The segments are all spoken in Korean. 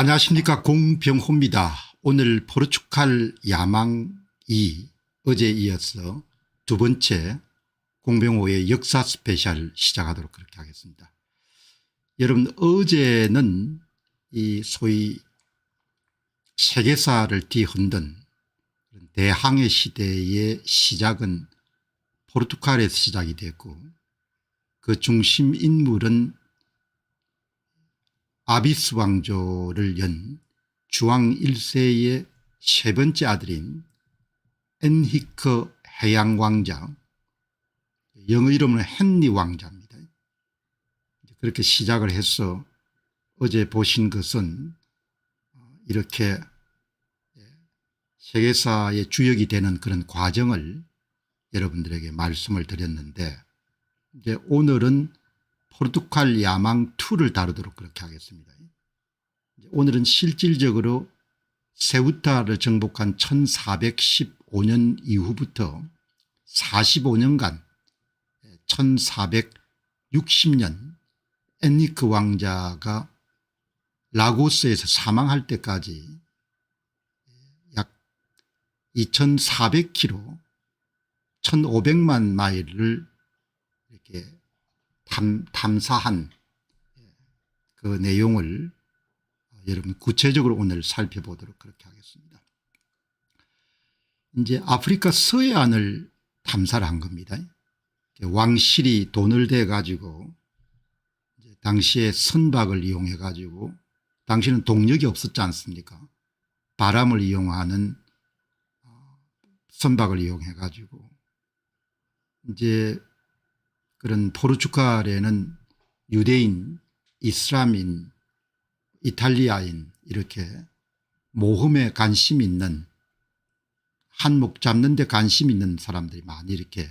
안녕하십니까, 공병호입니다. 오늘 포르투갈 야망이 어제에 이어서 두 번째 공병호의 역사 스페셜 시작하도록 그렇게 하겠습니다. 여러분, 어제는 이 소위 세계사를 뒤흔든 대항해 시대의 시작은 포르투갈에서 시작이 됐고, 그 중심 인물은 아비스 왕조를 연 주왕 1세의 세 번째 아들인 엔히크 해양왕자, 영어 이름은 헨리 왕자입니다. 그렇게 시작을 해서 어제 보신 것은 이렇게 세계사의 주역이 되는 그런 과정을 여러분들에게 말씀을 드렸는데, 이제 오늘은 포르투갈 야망2를 다루도록 그렇게 하겠습니다. 오늘은 실질적으로 세우타를 정복한 1415년 이후부터 45년간 1460년 엔리크 왕자가 라고스에서 사망할 때까지 약 2400km 1500만 마일을 이렇게 탐사한 그 내용을 여러분 구체적으로 오늘 살펴보도록 그렇게 하겠습니다. 이제 아프리카 서해안을 탐사를 한 겁니다. 왕실이 돈을 대 가지고 당시에 선박을 이용해 가지고, 당시는 동력이 없었지 않습니까? 바람을 이용하는 선박을 이용해 가지고 이제 그런 포르투갈에는 유대인, 이슬람인, 이탈리아인 이렇게 모험에 관심 있는, 한몫 잡는 데 관심 있는 사람들이 많이 이렇게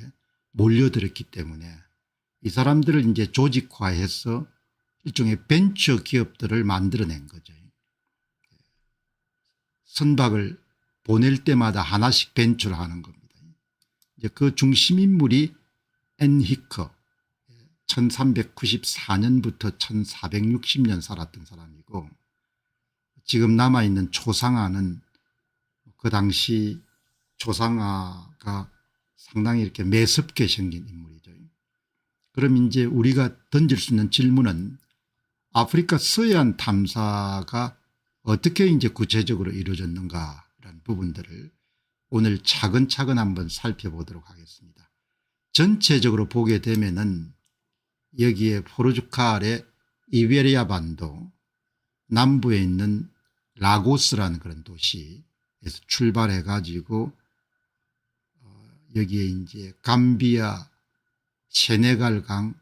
몰려들었기 때문에 이 사람들을 이제 조직화해서 일종의 벤처 기업들을 만들어낸 거죠. 선박을 보낼 때마다 하나씩 벤처를 하는 겁니다. 이제 그 중심 인물이 엔히크, 1394년부터 1460년 살았던 사람이고, 지금 남아있는 초상화는 그 당시 초상화가 상당히 이렇게 매섭게 생긴 인물이죠. 그럼 이제 우리가 던질 수 있는 질문은 아프리카 서해안 탐사가 어떻게 이제 구체적으로 이루어졌는가라는 부분들을 오늘 차근차근 한번 살펴보도록 하겠습니다. 전체적으로 보게 되면은 여기에 포르투갈의 이베리아 반도 남부에 있는 라고스라는 그런 도시에서 출발해 가지고 여기에 이제 감비아, 세네갈 강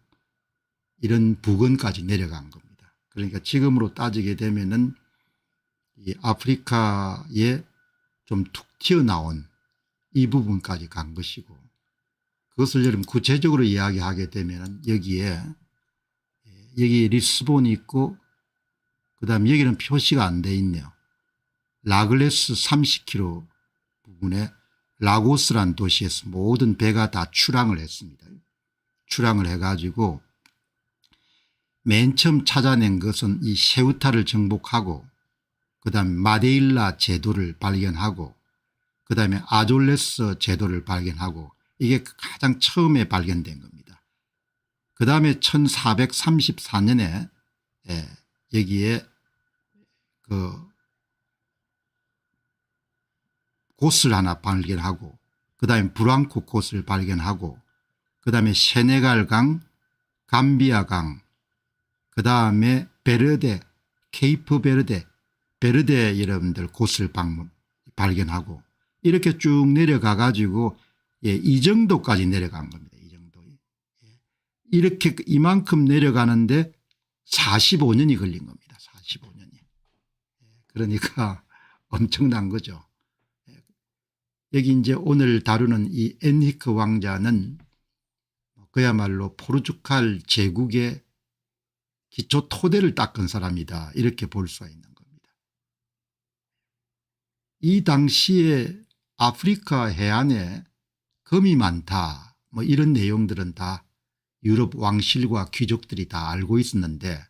이런 부근까지 내려간 겁니다. 그러니까 지금으로 따지게 되면은 이 아프리카에 좀 툭 튀어나온 이 부분까지 간 것이고, 그것을 여러분 구체적으로 이야기하게 되면 여기에 여기 리스본이 있고, 그 다음에 여기는 표시가 안 돼 있네요. 라글레스 30km 부분에 라고스란 도시에서 모든 배가 다 출항을 했습니다. 출항을 해가지고 맨 처음 찾아낸 것은 이 세우타를 정복하고, 그 다음에 마데일라 제도를 발견하고, 그 다음에 아졸레스 제도를 발견하고, 이게 가장 처음에 발견된 겁니다. 그 다음에 1434년에 여기에 그 곳을 하나 발견하고, 그 다음에 브랑코 곳을 발견하고, 그 다음에 세네갈 강, 감비아 강, 그 다음에 베르데, 케이프 베르데, 베르데 여러분들 곳을 발견하고, 이렇게 쭉 내려가 가지고 이 정도까지 내려간 겁니다. 이 정도. 이렇게 이만큼 내려가는데 45년이 걸린 겁니다. 45년이. 그러니까 엄청난 거죠. 여기 이제 오늘 다루는 이 엔히크 왕자는 그야말로 포르투갈 제국의 기초 토대를 닦은 사람이다, 이렇게 볼 수가 있는 겁니다. 이 당시에 아프리카 해안에 금이 많다, 뭐 이런 내용들은 다 유럽 왕실과 귀족들이 다 알고 있었는데,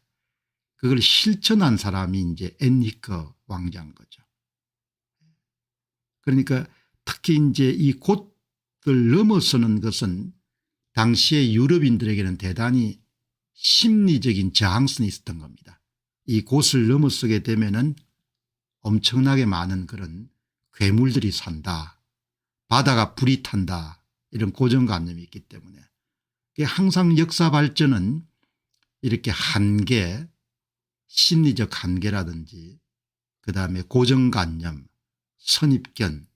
그걸 실천한 사람이 이제 엔리크 왕자인 거죠. 그러니까 특히 이제 이 곳을 넘어서는 것은 당시의 유럽인들에게는 대단히 심리적인 저항성이 있었던 겁니다. 이 곳을 넘어서게 되면은 엄청나게 많은 그런 괴물들이 산다. 바다가 불이 탄다. 이런 고정관념이 있기 때문에 항상 역사 발전은 이렇게 한계, 심리적 한계라든지 그다음에 고정관념, 선입견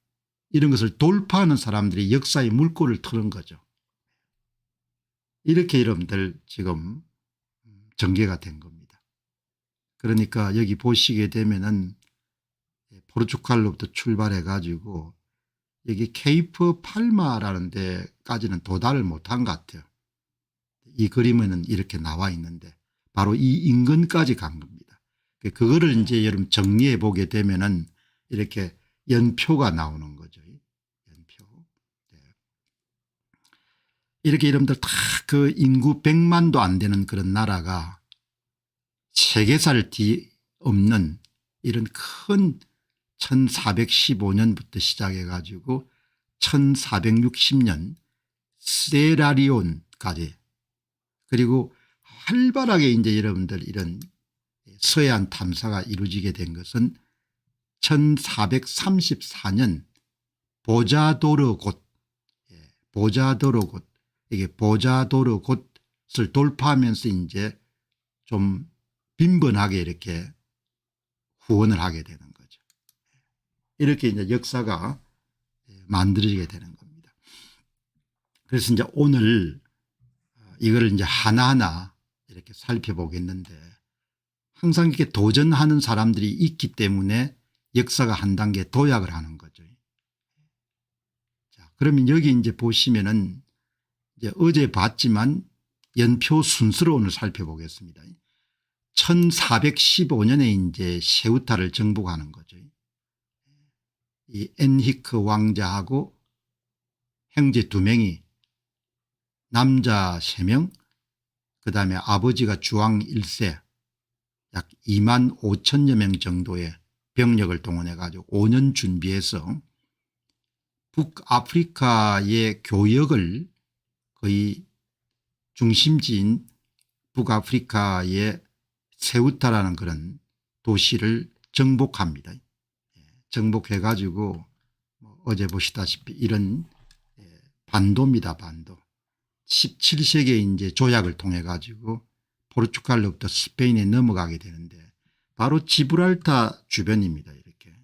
이런 것을 돌파하는 사람들이 역사의 물꼬를 트는 거죠. 이렇게 여러분들 지금 전개가 된 겁니다. 그러니까 여기 보시게 되면은 포르투갈로부터 출발해 가지고 여기 케이프 팔마라는 데까지는 도달을 못한 것 같아요. 이 그림에는 이렇게 나와 있는데 바로 이 인근까지 간 겁니다. 그거를 이제 여러분 정리해 보게 되면은 이렇게 연표가 나오는 거죠. 연표. 네. 이렇게 여러분들 다 그 인구 100만도 안 되는 그런 나라가 세계사를 뒤엎는 이런 큰 1415년부터 시작해 가지고 1460년 세라리온까지 그리고 활발하게 이제 여러분들 이런 서해안 탐사가 이루어지게 된 것은 1434년 보자도르 곳 이게 보자도르 곳을 돌파하면서 이제 좀 빈번하게 이렇게 후원을 하게 되는 거죠. 이렇게 이제 역사가 만들어지게 되는 겁니다. 그래서 이제 오늘 이거를 이제 하나하나 이렇게 살펴보겠는데 항상 이렇게 도전하는 사람들이 있기 때문에 역사가 한 단계 도약을 하는 거죠. 자, 그러면 여기 이제 보시면은 이제 어제 봤지만 연표 순서로 오늘 살펴보겠습니다. 1415년에 이제 세우타를 정복하는 거죠. 이 엔히크 왕자하고 형제 2명이 남자 3명 그다음에 아버지가 주왕 1세 약 2만 5천여 명 정도의 병력을 동원해 가지고 5년 준비해서 북아프리카의 교역을 거의 중심지인 북아프리카의 세우타라는 그런 도시를 정복합니다. 정복해 가지고 어제 보시다시피 이런 반도입니다. 반도. 17세기에 이제 조약을 통해 가지고 포르투갈로부터 스페인에 넘어가게 되는데 바로 지브랄타 주변입니다. 이렇게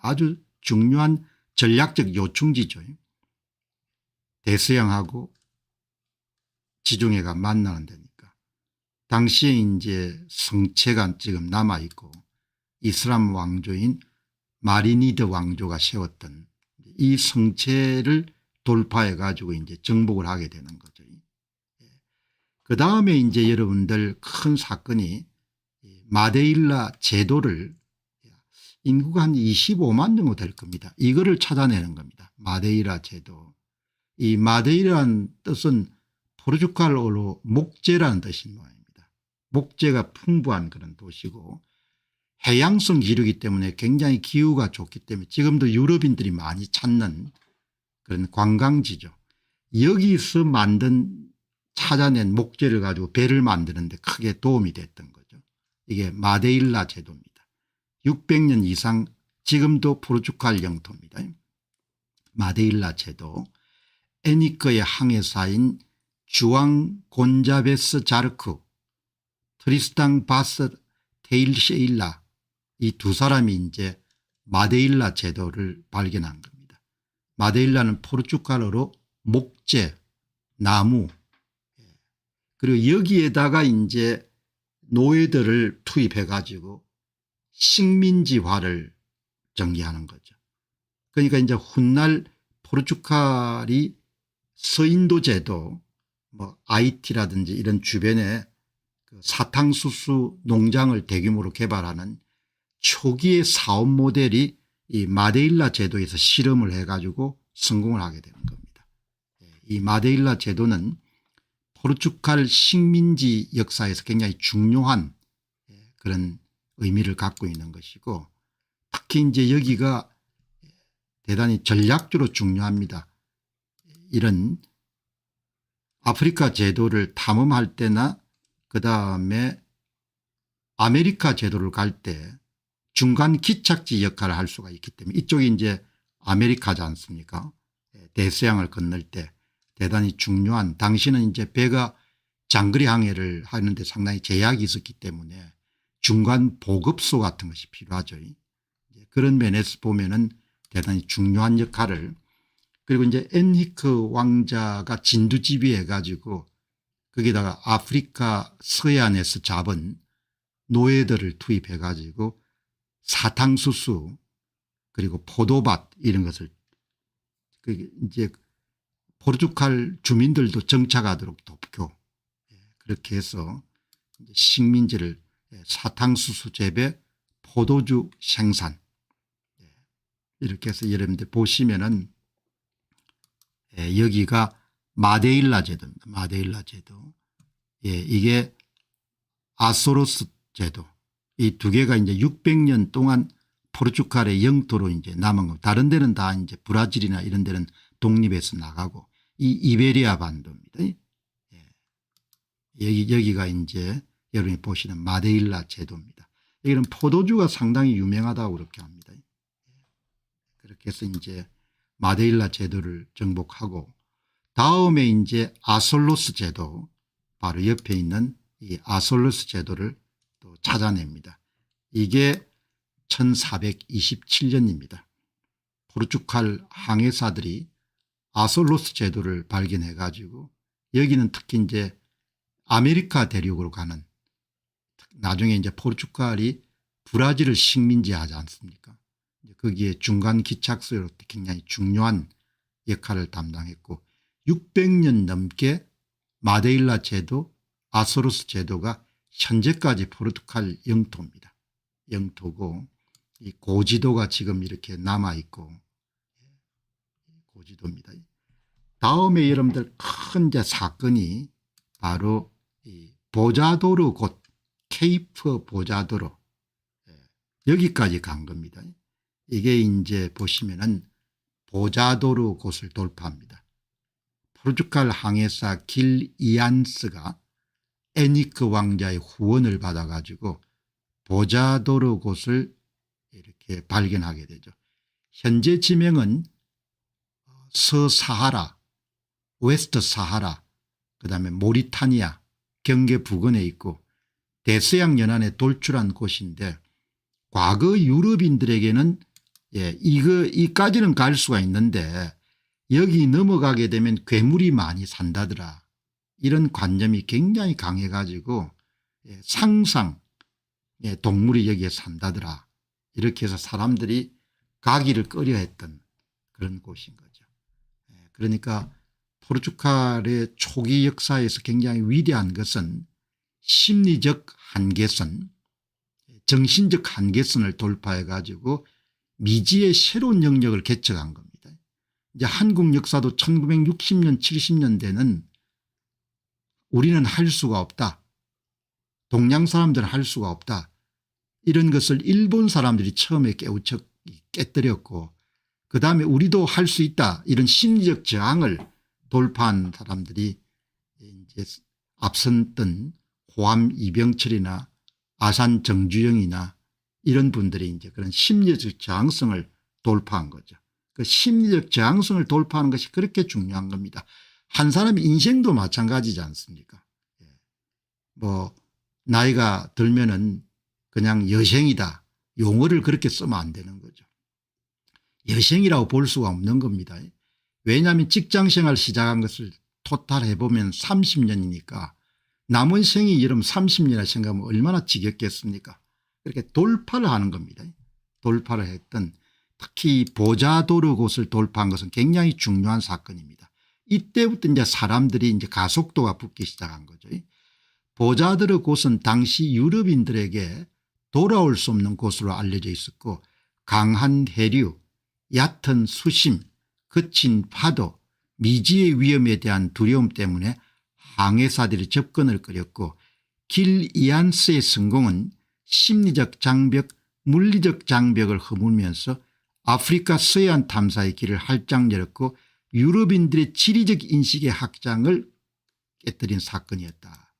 아주 중요한 전략적 요충지죠. 대서양하고 지중해가 만나는 데니까. 당시에 이제 성체가 지금 남아 있고 이슬람 왕조인 마리니드 왕조가 세웠던 이 성체를 돌파해 가지고 이제 정복을 하게 되는 거죠. 그 다음에 이제 여러분들 큰 사건이 마데일라 제도를 인구가 한 25만 정도 될 겁니다. 이거를 찾아내는 겁니다. 마데이라 제도. 이 마데이라는 뜻은 포르투갈어로 목재라는 뜻인 모양입니다. 목재가 풍부한 그런 도시고 해양성 기류이기 때문에 굉장히 기후가 좋기 때문에 지금도 유럽인들이 많이 찾는 그런 관광지죠. 여기서 찾아낸 목재를 가지고 배를 만드는 데 크게 도움이 됐던 거죠. 이게 마데일라 제도입니다. 600년 이상 지금도 포르투갈 영토입니다. 마데일라 제도. 에니커의 항해사인 주앙 곤자베스 자르크 트리스탕 바스 테일셰일라 이 두 사람이 이제 마데일라 제도를 발견한 겁니다. 마데일라는 포르투갈어로 목재, 나무 그리고 여기에다가 이제 노예들을 투입해 가지고 식민지화를 전개하는 거죠. 그러니까 이제 훗날 포르투갈이 서인도 제도 IT라든지 이런 주변에 그 사탕수수 농장을 대규모로 개발하는 초기의 사업 모델이 이 마데일라 제도에서 실험을 해 가지고 성공을 하게 되는 겁니다. 이 마데일라 제도는 포르투갈 식민지 역사에서 굉장히 중요한 그런 의미를 갖고 있는 것이고, 특히 이제 여기가 대단히 전략적으로 중요합니다. 이런 아프리카 제도를 탐험할 때나 그다음에 아메리카 제도를 갈 때 중간 기착지 역할을 할 수가 있기 때문에, 이쪽이 이제 아메리카지 않습니까? 대서양을 건널 때 대단히 중요한, 당시는 이제 배가 장거리 항해를 하는데 상당히 제약이 있었기 때문에 중간 보급소 같은 것이 필요하죠. 그런 면에서 보면은 대단히 중요한 역할을, 그리고 이제 엔리크 왕자가 진두지휘해 가지고 거기다가 아프리카 서해안에서 잡은 노예들을 투입해 가지고 사탕수수 그리고 포도밭 이런 것을 이제 포르투갈 주민들도 정착하도록 돕고, 그렇게 해서 식민지를 사탕수수 재배, 포도주 생산, 이렇게 해서 여러분들 보시면은 여기가 마데일라 제도입니다. 마데일라 제도. 이게 아소로스 제도. 이 두 개가 이제 600년 동안 포르투갈의 영토로 이제 남은 거. 다른 데는 다 이제 브라질이나 이런 데는 독립해서 나가고, 이 이베리아 반도입니다. 여기가 이제 여러분이 보시는 마데일라 제도입니다. 여기는 포도주가 상당히 유명하다고 그렇게 합니다. 그렇게 해서 이제 마데일라 제도를 정복하고, 다음에 이제 아솔로스 제도, 바로 옆에 있는 이 아솔로스 제도를 또 찾아냅니다. 이게 1427년입니다. 포르투갈 항해사들이 아솔로스 제도를 발견해 가지고, 여기는 특히 이제 아메리카 대륙으로 가는, 나중에 이제 포르투갈이 브라질을 식민지하지 않습니까? 거기에 중간 기착소로 굉장히 중요한 역할을 담당했고, 600년 넘게 마데일라 제도, 아소로스 제도가 현재까지 포르투갈 영토입니다. 영토고, 이 고지도가 지금 이렇게 남아 있고, 고지도입니다. 다음에 여러분들 큰 이제 사건이 바로 이 보자도르 곳, 케이프 보자도르, 여기까지 간 겁니다. 이게 이제 보시면은 보자도르 곳을 돌파합니다. 포르투갈 항해사 길 이안스가 에니크 왕자의 후원을 받아 가지고 보자도르 곳을 이렇게 발견하게 되죠. 현재 지명은 서사하라, 웨스트 사하라, 그다음에 모리타니아 경계 부근에 있고 대서양 연안에 돌출한 곳인데, 과거 유럽인들에게는 이까지는 갈 수가 있는데 여기 넘어가게 되면 괴물이 많이 산다더라, 이런 관념이 굉장히 강해 가지고 상상 동물이 여기에 산다더라, 이렇게 해서 사람들이 가기를 꺼려했던 그런 곳인 거죠. 그러니까 포르투갈의 초기 역사에서 굉장히 위대한 것은 심리적 한계선, 정신적 한계선을 돌파해 가지고 미지의 새로운 영역을 개척한 겁니다. 이제 한국 역사도 1960년 70년대는 우리는 할 수가 없다, 동양 사람들은 할 수가 없다, 이런 것을 일본 사람들이 처음에 깨뜨렸고, 그다음에 우리도 할 수 있다, 이런 심리적 저항을 돌파한 사람들이 이제 앞섰던 호암 이병철이나 아산 정주영이나 이런 분들이 이제 그런 심리적 저항성을 돌파한 거죠. 그 심리적 저항성을 돌파하는 것이 그렇게 중요한 겁니다. 한 사람의 인생도 마찬가지지 않습니까? 뭐 나이가 들면은 그냥 여생이다, 용어를 그렇게 쓰면 안 되는 거죠. 여생이라고 볼 수가 없는 겁니다. 왜냐하면 직장생활 시작한 것을 토탈해 보면 30년이니까 남은 생이 이러면 30년이라 생각하면 얼마나 지겹겠습니까? 그렇게 돌파를 하는 겁니다. 돌파를 했던, 특히 보자도르 곳을 돌파한 것은 굉장히 중요한 사건입니다. 이때부터 이제 사람들이 이제 가속도가 붙기 시작한 거죠. 보자도르 곳은 당시 유럽인들에게 돌아올 수 없는 곳으로 알려져 있었고, 강한 해류, 얕은 수심, 거친 파도, 미지의 위험에 대한 두려움 때문에 항해사들이 접근을 꺼렸고, 길 이안스의 성공은 심리적 장벽, 물리적 장벽을 허물면서 아프리카 서해안 탐사의 길을 활짝 열었고 유럽인들의 지리적 인식의 확장을 깨뜨린 사건이었다.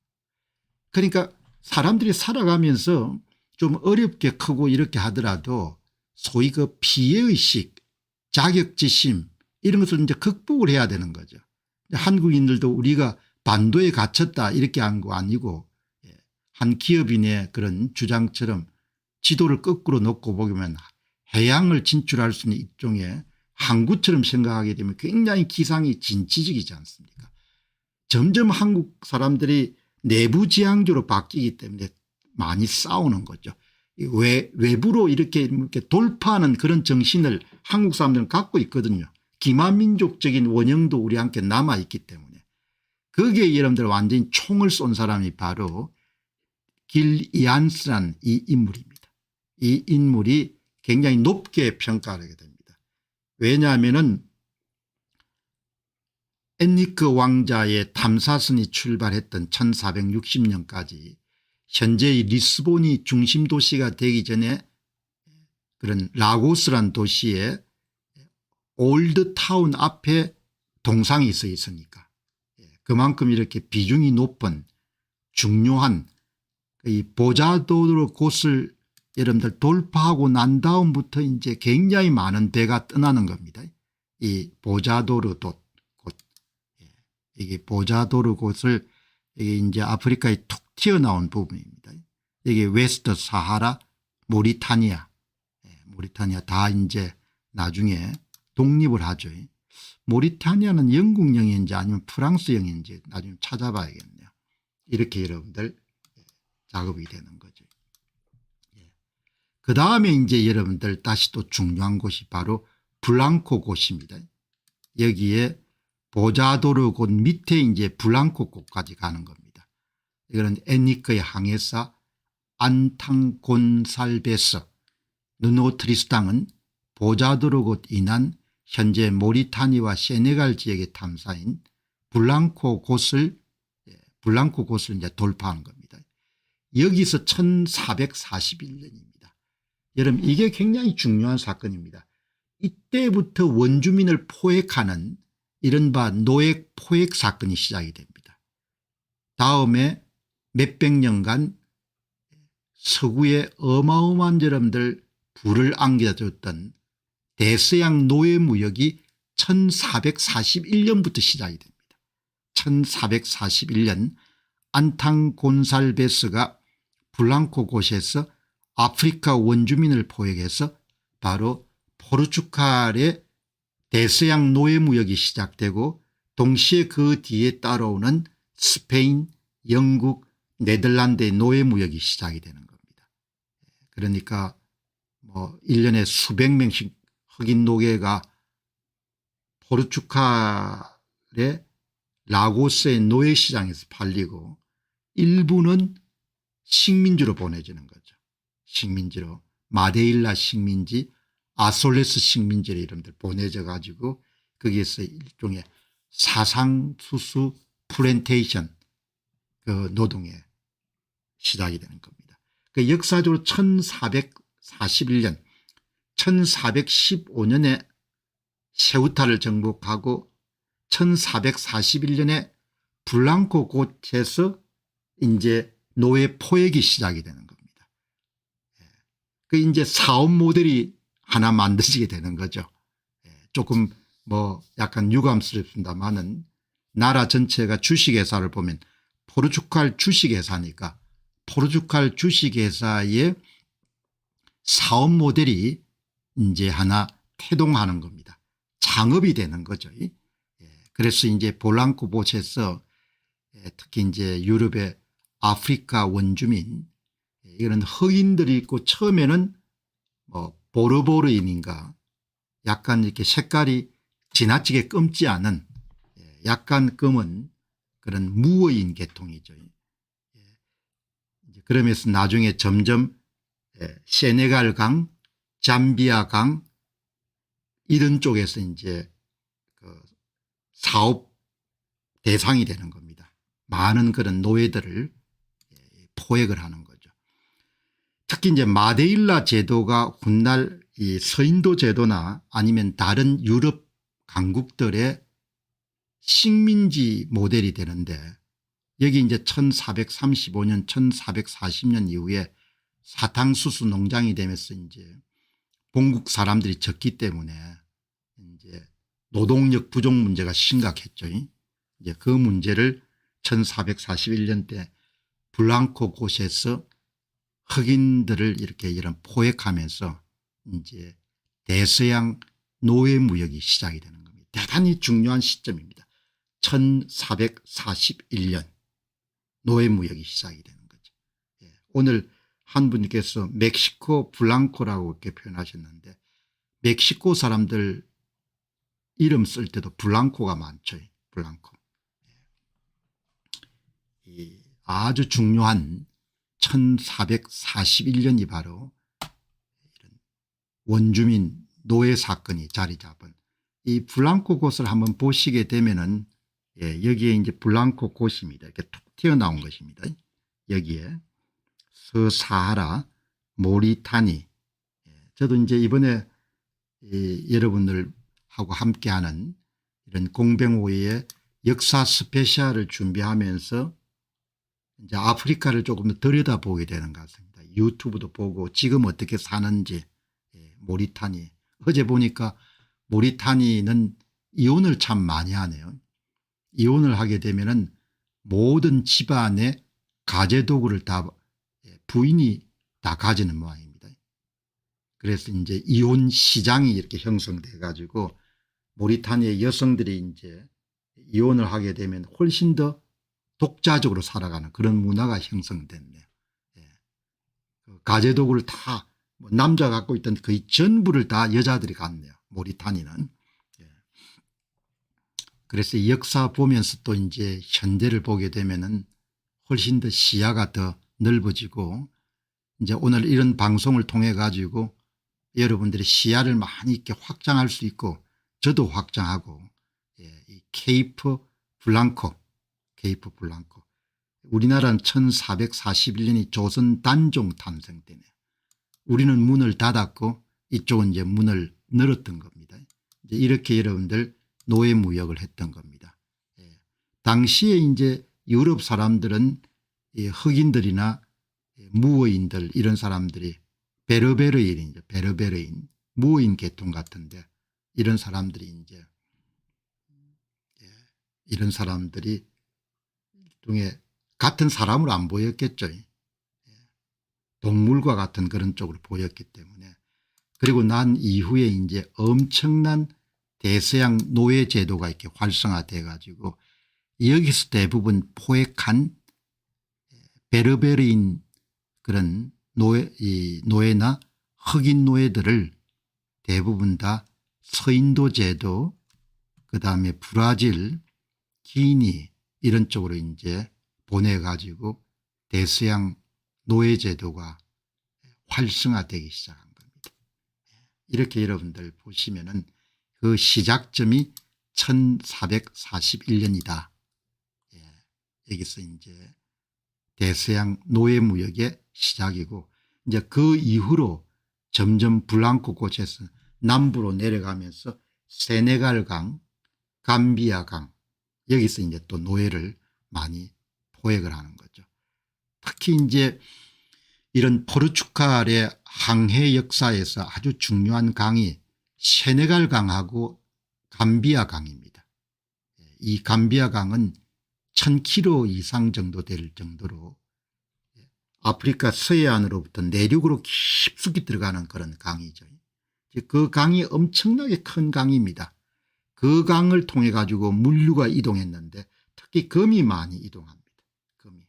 그러니까 사람들이 살아가면서 좀 어렵게 크고 이렇게 하더라도 소위 그 피해의식, 자격지심 이런 것을 이제 극복을 해야 되는 거죠. 한국인들도 우리가 반도에 갇혔다 이렇게 한 거 아니고 한 기업인의 그런 주장처럼 지도를 거꾸로 놓고 보면 해양을 진출할 수 있는 일종의 항구처럼 생각하게 되면 굉장히 기상이 진취적이지 않습니까? 점점 한국 사람들이 내부 지향적으로 바뀌기 때문에 많이 싸우는 거죠. 외부로 이렇게 돌파하는 그런 정신을 한국 사람들은 갖고 있거든요. 기만민족적인 원형도 우리 함께 남아있기 때문에. 거기에 여러분들 완전히 총을 쏜 사람이 바로 길 이안스란 이 인물입니다. 이 인물이 굉장히 높게 평가를 하게 됩니다. 왜냐하면 엔리크 왕자의 탐사선이 출발했던 1460년까지 현재의 리스본이 중심 도시가 되기 전에 그런 라고스란 도시에 올드타운 앞에 동상이 있으니까 그만큼 이렇게 비중이 높은 중요한 이 보자도르 곳을 여러분들 돌파하고 난 다음부터 이제 굉장히 많은 배가 떠나는 겁니다. 이 보자도르 곳, 이게 보자도르 곳을 이게 이제 아프리카에 툭 튀어나온 부분입니다. 이게 웨스트 사하라, 모리타니아, 모리타니아 다 이제 나중에 독립을 하죠. 모리타니아는 영국령인지 아니면 프랑스령인지 나중에 찾아봐야겠네요. 이렇게 여러분들 작업이 되는 거죠. 그 다음에 이제 여러분들 다시 또 중요한 곳이 바로 블랑코 곳입니다. 여기에 보자도르 곳 밑에 이제 블랑코 곳까지 가는 겁니다. 이거는 엔리크의 항해사 안탕곤살베스 누노 트리스탕은 보자도르 곳 이난 현재 모리타니와 세네갈 지역의 탐사인 블랑코 곳을 이제 돌파하는 겁니다. 여기서 1441년입니다. 여러분 이게 굉장히 중요한 사건입니다. 이때부터 원주민을 포획하는 이른바 노획 포획 사건이 시작이 됩니다. 다음에 몇백 년간 서구에 어마어마한 여러분들 부를 안겨줬던 대서양 노예무역이 1441년부터 시작이 됩니다. 1441년 안탕곤살베스가 블랑코 곳에서 아프리카 원주민을 포획해서 바로 포르투갈의 대서양 노예무역이 시작되고 동시에 그 뒤에 따라오는 스페인, 영국, 네덜란드의 노예무역이 시작이 되는 겁니다. 그러니까 뭐 1년에 수백 명씩 흑인 노예가 포르투갈의 라고스의 노예시장에서 팔리고 일부는 식민지로 보내지는 거죠. 식민지로 마데일라 식민지, 아솔레스 식민지로 이름들 보내져 가지고 거기에서 일종의 사상수수 플랜테이션 그 노동에 시작이 되는 겁니다. 그 역사적으로 1441년 1415년에 세우타를 정복하고 1441년에 블랑코 곳에서 이제 노예 포획이 시작이 되는 겁니다. 그 이제 사업 모델이 하나 만들어지게 되는 거죠. 조금 뭐 약간 유감스럽습니다만은 나라 전체가 주식회사를 보면 포르투갈 주식회사니까 포르투갈 주식회사의 사업 모델이 이제 하나 태동하는 겁니다. 창업이 되는 거죠. 그래서 이제 블랑코 곳에서 특히 이제 유럽의 아프리카 원주민 이거는 흑인들이 있고 처음에는 뭐 보르보르인인가 약간 이렇게 색깔이 지나치게 검지 않은 약간 검은 그런 무어인 계통이죠. 그러면서 나중에 점점 세네갈 강, 잠비아 강 이런 쪽에서 이제 그 사업 대상이 되는 겁니다. 많은 그런 노예들을 포획을 하는 거죠. 특히 이제 마데일라 제도가 훗날 이 서인도 제도나 아니면 다른 유럽 강국들의 식민지 모델이 되는데, 여기 이제 1435년 1440년 이후에 사탕수수 농장이 되면서 이제 본국 사람들이 적기 때문에 이제 노동력 부족 문제가 심각했죠. 이제 그 문제를 1441년 때 블랑코 곳에서 흑인들을 이렇게 이런 포획하면서 이제 대서양 노예무역이 시작이 되는 겁니다. 대단히 중요한 시점입니다. 1441년 노예무역이 시작이 되는 거죠. 예. 오늘 한 분께서 멕시코 블랑코라고 이렇게 표현하셨는데, 멕시코 사람들 이름 쓸 때도 블랑코가 많죠. 블랑코. 예. 아주 중요한 1441년이 바로 이런 원주민 노예 사건이 자리 잡은 이 블랑코 곳을 한번 보시게 되면은, 예, 여기에 이제 블랑코 곳입니다. 이렇게 툭 튀어나온 것입니다. 여기에 서사하라, 모리타니. 예, 저도 이제 이번에 여러분들하고 함께하는 이런 공병호의 역사 스페셜을 준비하면서 이제 아프리카를 조금 더 들여다보게 되는 것 같습니다. 유튜브도 보고 지금 어떻게 사는지. 예, 모리타니. 어제 보니까 모리타니는 이혼을 참 많이 하네요. 이혼을 하게 되면은 모든 집안의 가재도구를 다 부인이 다 가지는 모양입니다. 그래서 이제 이혼 시장이 이렇게 형성돼 가지고 모리타니의 여성들이 이제 이혼을 하게 되면 훨씬 더 독자적으로 살아가는 그런 문화가 형성됐네요. 예. 가재도구를 다 남자가 갖고 있던 거의 전부를 다 여자들이 갖네요. 모리타니는. 예. 그래서 이 역사 보면서 또 이제 현대를 보게 되면은 훨씬 더 시야가 더 넓어지고, 이제 오늘 이런 방송을 통해 가지고 여러분들의 시야를 많이 이렇게 확장할 수 있고, 저도 확장하고, 예, 이 케이프 블랑코. 우리나라는 1441년이 조선 단종 탄생 때네요. 우리는 문을 닫았고 이쪽은 이제 문을 열었던 겁니다. 이제 이렇게 여러분들 노예 무역을 했던 겁니다. 예. 당시에 이제 유럽 사람들은 이 흑인들이나 무어인들 이런 사람들이 베르베르인이죠. 베르베르인, 무어인 계통 같은데 이런 사람들이 이제 이런 사람들이 일종의 같은 사람으로 안 보였겠죠. 동물과 같은 그런 쪽으로 보였기 때문에. 그리고 난 이후에 이제 엄청난 대서양 노예 제도가 이렇게 활성화돼 가지고 여기서 대부분 포획한 베르베르인 그런 노예나 흑인 노예들을 대부분 다 서인도 제도, 그다음에 브라질, 기니 이런 쪽으로 이제 보내 가지고 대서양 노예 제도가 활성화되기 시작한 겁니다. 이렇게 여러분들 보시면은 그 시작점이 1441년이다. 예, 여기서 이제 대서양 노예 무역의 시작이고, 이제 그 이후로 점점 블랑코 곳에서 남부로 내려가면서 세네갈강, 감비아강, 여기서 이제 또 노예를 많이 포획을 하는 거죠. 특히 이제 이런 포르투갈의 항해 역사에서 아주 중요한 강이 세네갈 강하고 감비아 강입니다. 이 감비아 강은 1000km 이상 정도 될 정도로 아프리카 서해안으로부터 내륙으로 깊숙이 들어가는 그런 강이죠. 그 강이 엄청나게 큰 강입니다. 그 강을 통해 가지고 물류가 이동했는데 특히 금이 많이 이동합니다. 금이.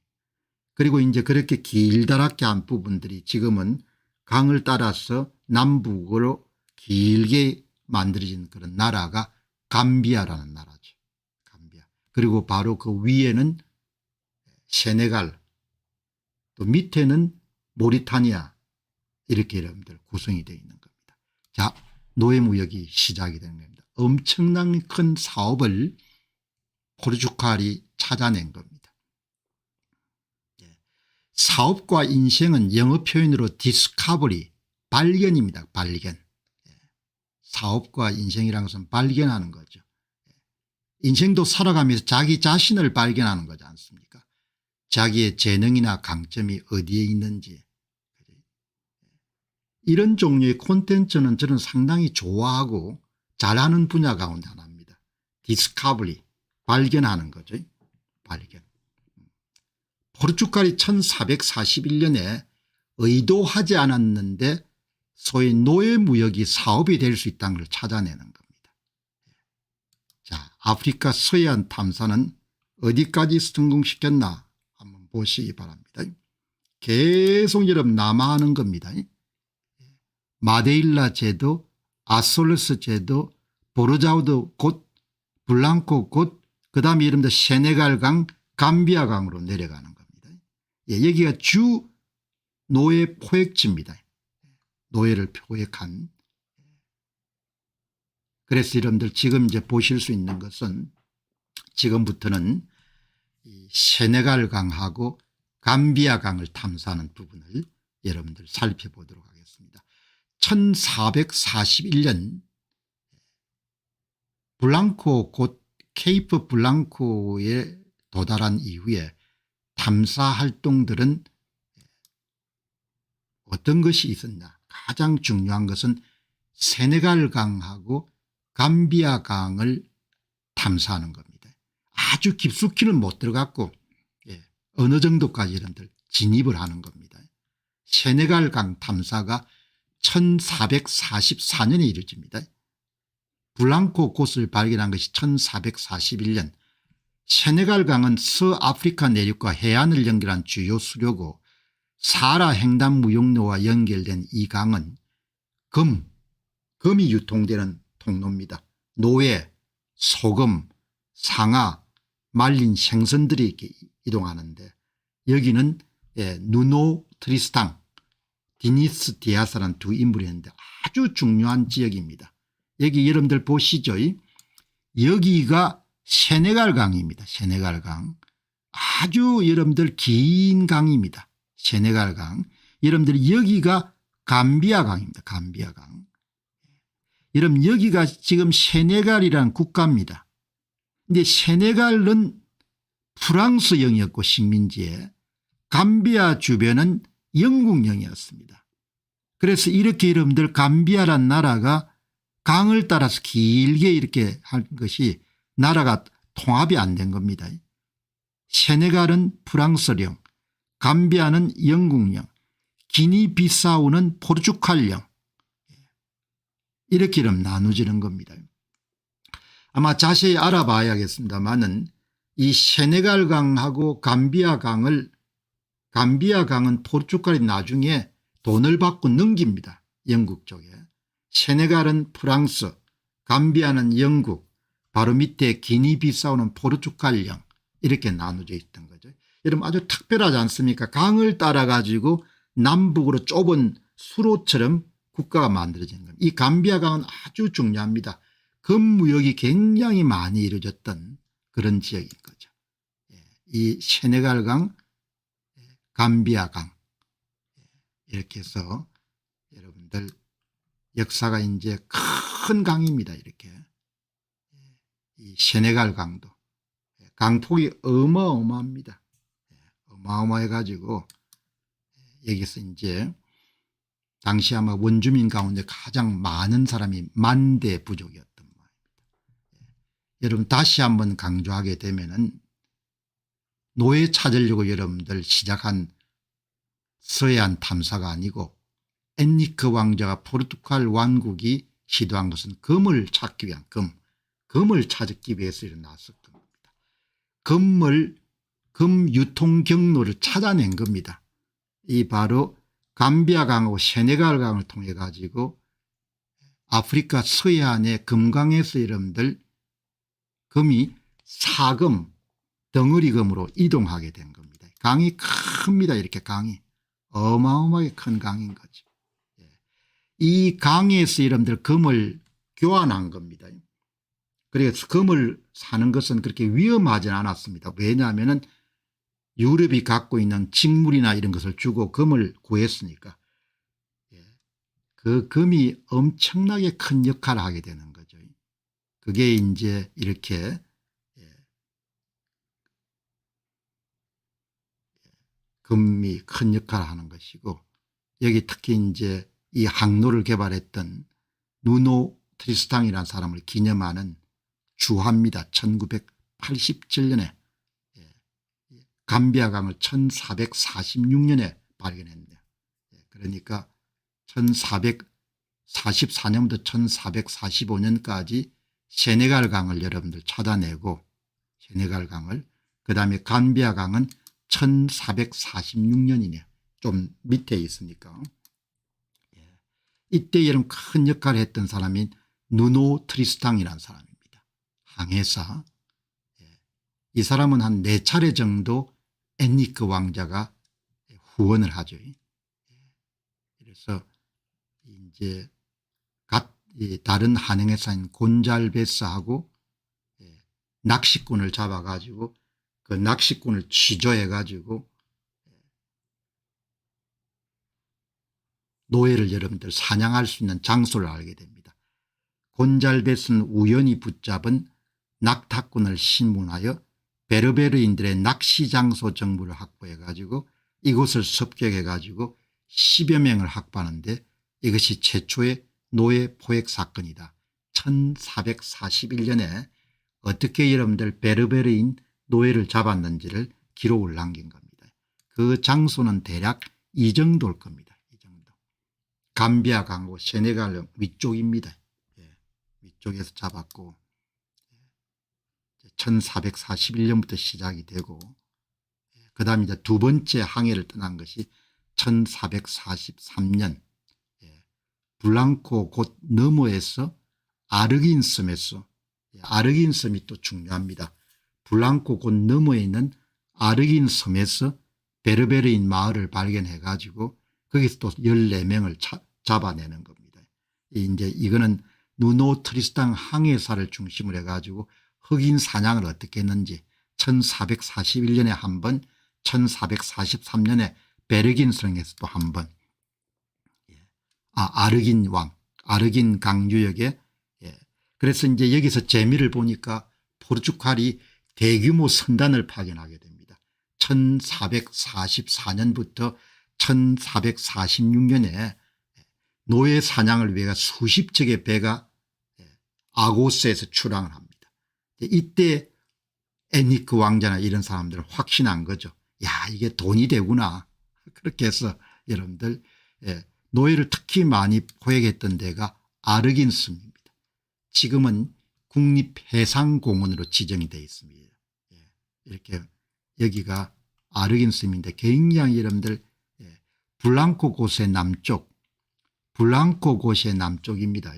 그리고 이제 그렇게 길다랗게 한 부분들이 지금은 강을 따라서 남북으로 길게 만들어진 그런 나라가 감비아라는 나라죠. 감비아. 그리고 바로 그 위에는 세네갈, 또 밑에는 모리타니아, 이렇게 여러분들 구성이 되어 있는 겁니다. 자, 노예무역이 시작이 되는 겁니다. 엄청난 큰 사업을 포르투갈이 찾아낸 겁니다. 사업과 인생은 영어 표현으로 디스커버리, 발견입니다. 발견. 사업과 인생이라는 것은 발견하는 거죠. 인생도 살아가면서 자기 자신을 발견하는 거지 않습니까? 자기의 재능이나 강점이 어디에 있는지. 이런 종류의 콘텐츠는 저는 상당히 좋아하고 잘하는 분야 가운데 하나입니다. 디스커버리, 발견하는 거죠. 발견. 포르투갈이 1441년에 의도하지 않았는데 소위 노예무역이 사업이 될 수 있다는 걸 찾아내는 겁니다. 자, 아프리카 서해안 탐사는 어디까지 성공시켰나 한번 보시기 바랍니다. 계속 여러분 남아하는 겁니다. 마데일라 제도, 아솔레스 제도, 보르자우드 곧, 블랑코 곧, 그 다음에 여러분들 세네갈강, 감비아강으로 내려가는 겁니다. 여기가 주 노예 포획지입니다. 노예를 포획한. 그래서 여러분들 지금 이제 보실 수 있는 것은 지금부터는 이 세네갈강하고 감비아강을 탐사하는 부분을 여러분들 살펴보도록 하겠습니다. 1441년 블랑코 곧 케이프 블랑코에 도달한 이후에 탐사 활동들은 어떤 것이 있었나. 가장 중요한 것은 세네갈강하고 감비아강을 탐사하는 겁니다. 아주 깊숙이는 못 들어갔고 어느 정도까지 여러분들 진입을 하는 겁니다. 세네갈강 탐사가 1444년에 이루어집니다. 블랑코 곳을 발견한 것이 1441년. 세네갈강은 서아프리카 내륙과 해안을 연결한 주요 수로고 사하라 횡단 무역로와 연결된 이 강은 금이 유통되는 통로입니다. 노예, 소금, 상아, 말린 생선들이 이렇게 이동하는데 여기는 누노 트리스탕, 디니스 디아사라는 두 인물이 있는데 아주 중요한 지역입니다. 여기 여러분들 보시죠. 여기가 세네갈강입니다. 세네갈강. 아주 여러분들 긴 강입니다. 세네갈강. 여러분들 여기가 감비아강입니다. 감비아강. 여러분 여기가 지금 세네갈이라는 국가입니다. 근데 세네갈은 프랑스령이었고 식민지에, 감비아 주변은 영국령이었습니다. 그래서 이렇게 여러분들 감비아란 나라가 강을 따라서 길게 이렇게 한 것이 나라가 통합이 안 된 겁니다. 세네갈은 프랑스령, 감비아는 영국령, 기니비사우는 포르투갈령, 이렇게 이름 나누지는 겁니다. 아마 자세히 알아봐야겠습니다만은 이 세네갈강하고 감비아강은 포르투갈이 나중에 돈을 받고 넘깁니다. 영국 쪽에. 세네갈은 프랑스, 감비아는 영국, 바로 밑에 기니비사우는 포르투갈령, 이렇게 나눠져 있던 거죠. 여러분 아주 특별하지 않습니까? 강을 따라 가지고 남북으로 좁은 수로처럼 국가가 만들어진 겁니다. 이 감비아강은 아주 중요합니다. 금무역이 굉장히 많이 이루어졌던 그런 지역인 거죠. 이 세네갈강, 감비아강, 이렇게 해서 여러분들 역사가 이제 큰 강입니다. 이렇게 이 세네갈강도 강폭이 어마어마합니다. 어마어마해 가지고 여기서 이제 당시 아마 원주민 가운데 가장 많은 사람이 10,000대 부족이었던 모양입니다. 여러분 다시 한번 강조하게 되면은 노예 찾으려고 여러분들 시작한 서해안 탐사가 아니고 엔리크 왕자가 포르투갈 왕국이 시도한 것은 금을 찾기 위한 금을 찾기 위해서 일어났었던 겁니다. 금 유통 경로를 찾아낸 겁니다. 이 바로 감비아강하고 세네갈강을 통해 가지고 아프리카 서해안의 금강에서 여러분들 금이 사금, 덩어리금으로 이동하게 된 겁니다. 강이 큽니다. 이렇게 강이 어마어마하게 큰 강인 거죠. 이 강에서 여러분들 금을 교환한 겁니다. 그래서 금을 사는 것은 그렇게 위험하지 않았습니다. 왜냐하면 유럽이 갖고 있는 직물이나 이런 것을 주고 금을 구했으니까 그 금이 엄청나게 큰 역할을 하게 되는 거죠. 그게 이제 이렇게 금이 큰 역할을 하는 것이고, 여기 특히 이제 이 항로를 개발했던 누노 트리스탕이라는 사람을 기념하는 주화입니다. 1987년에 감비아강을 1446년에 발견했네요. 그러니까 1444년부터 1445년까지 세네갈 강을 여러분들 찾아내고, 세네갈 강을, 그다음에 감비아 강은 1446년이네요. 좀 밑에 있으니까. 이때 여러분 큰 역할을 했던 사람이 누노 트리스탕이라는 사람입니다. 항해사. 이 사람은 한 4차례 정도 엔리크 왕자가 후원을 하죠. 그래서 이제 다른 한행회사인 곤잘베스하고 낚시꾼을 잡아가지고 그 낚시꾼을 취조해가지고 노예를 여러분들 사냥할 수 있는 장소를 알게 됩니다. 곤잘베스는 우연히 붙잡은 낙타꾼을 신문하여 베르베르인들의 낚시 장소 정보를 확보해 가지고 이곳을 습격해 가지고 10여 명을 확보하는데, 이것이 최초의 노예 포획 사건이다. 1441년에 어떻게 여러분들 베르베르인 노예를 잡았는지를 기록을 남긴 겁니다. 그 장소는 대략 이 정도일 겁니다. 이 정도. 감비아 강하고 세네갈 위쪽입니다. 위쪽에서 잡았고 1441년부터 시작이 되고, 그 다음에 이제 두 번째 항해를 떠난 것이 1443년 블랑코 곳 너머에서 아르긴 섬에서, 아르긴 섬이 또 중요합니다. 블랑코 곳 너머에 있는 아르긴 섬에서 베르베르인 마을을 발견해 가지고 거기서 또 14명을 잡아내는 겁니다. 이제 이거는 누노 트리스탕 항해사를 중심으로 해 가지고 흑인 사냥을 어떻게 했는지 1441년에 한 번, 1443년에 베르긴 성에서 또 한 번, 아르긴 왕, 아르긴 강유역에. 그래서 이제 여기서 재미를 보니까 포르투갈이 대규모 선단을 파견하게 됩니다. 1444년부터 1446년에 노예 사냥을 위해 수십 척의 배가 아고스에서 출항을 합니다. 이때 애니크 왕자나 이런 사람들은 확신한 거죠. 야, 이게 돈이 되구나. 그렇게 해서 여러분들 노예를 특히 많이 포획했던 데가 아르긴 섬입니다. 지금은 국립해상공원으로 지정이 되어 있습니다. 이렇게 여기가 아르긴 섬인데 굉장히 여러분들 블랑코 곳의 남쪽, 블랑코 곳의 남쪽입니다.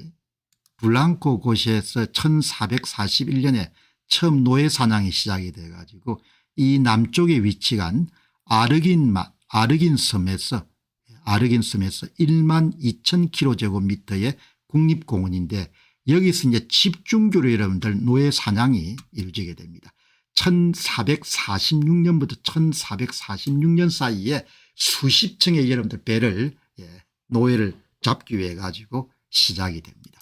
블랑코 곳에서 1441년에 처음 노예 사냥이 시작이 돼 가지고 이 남쪽에 위치한 아르긴 섬에서 12,000km2의 국립공원인데, 여기서 이제 집중적으로 여러분들 노예 사냥이 이루어지게 됩니다. 1446년부터 1446년 사이에 수십 층의 여러분들 배를 노예를 잡기 위해 가지고 시작이 됩니다.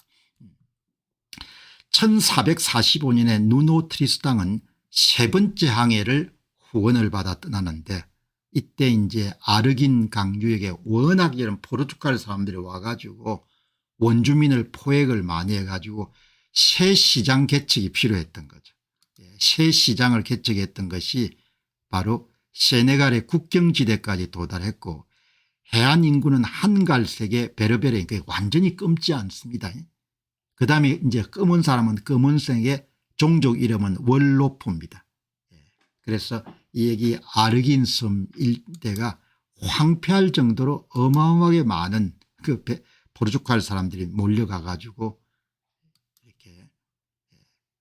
1445년에 누노 트리스탕은 세 번째 항해를 후원을 받아 떠나는데, 이때 이제 아르긴 강유역에 워낙 이런 포르투갈 사람들이 와가지고 원주민을 포획을 많이 해가지고 새 시장 개척이 필요했던 거죠. 새 시장을 개척했던 것이 바로 세네갈의 국경지대까지 도달했고, 해안 인구는 한갈색의 베르베르, 완전히 검지 않습니다. 그 다음에 이제 검은 사람은 검은색의 종족 이름은 월로포입니다. 그래서 여기 아르긴 섬 일대가 황폐할 정도로 어마어마하게 많은 그 포르투갈 사람들이 몰려가 가지고 이렇게,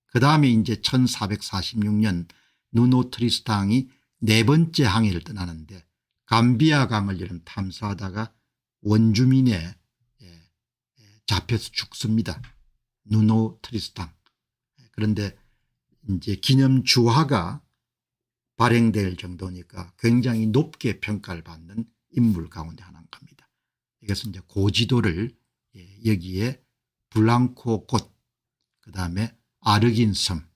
그 다음에 이제 1446년 누노 트리스탕이 네 번째 항해를 떠나는데, 감비아 강을 이런 탐사하다가 원주민에 잡혀서 죽습니다. 누노 트리스탕. 그런데 이제 기념 주화가 발행될 정도니까 굉장히 높게 평가를 받는 인물 가운데 하나인 겁니다. 이것은 이제 고지도를 여기에 블랑코 곶 그다음에 아르긴 섬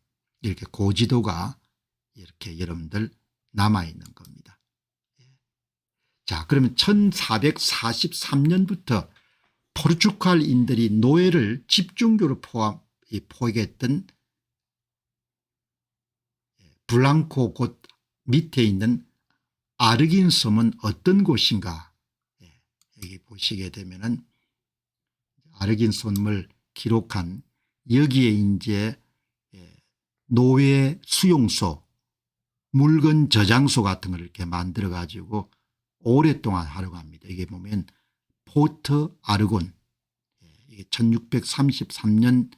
이렇게 고지도가 이렇게 여러분들 남아있는 겁니다. 자, 그러면 1443년부터 포르투갈인들이 노예를 집중적으로 포획했던 블랑코 곶 밑에 있는 아르긴 섬은 어떤 곳인가. 여기 보시게 되면은 아르긴 섬을 기록한 여기에 이제 노예 수용소 물건 저장소 같은 걸 이렇게 만들어 가지고 오랫동안 활용합니다. 이게 보면 포트 아르곤 이게 1633년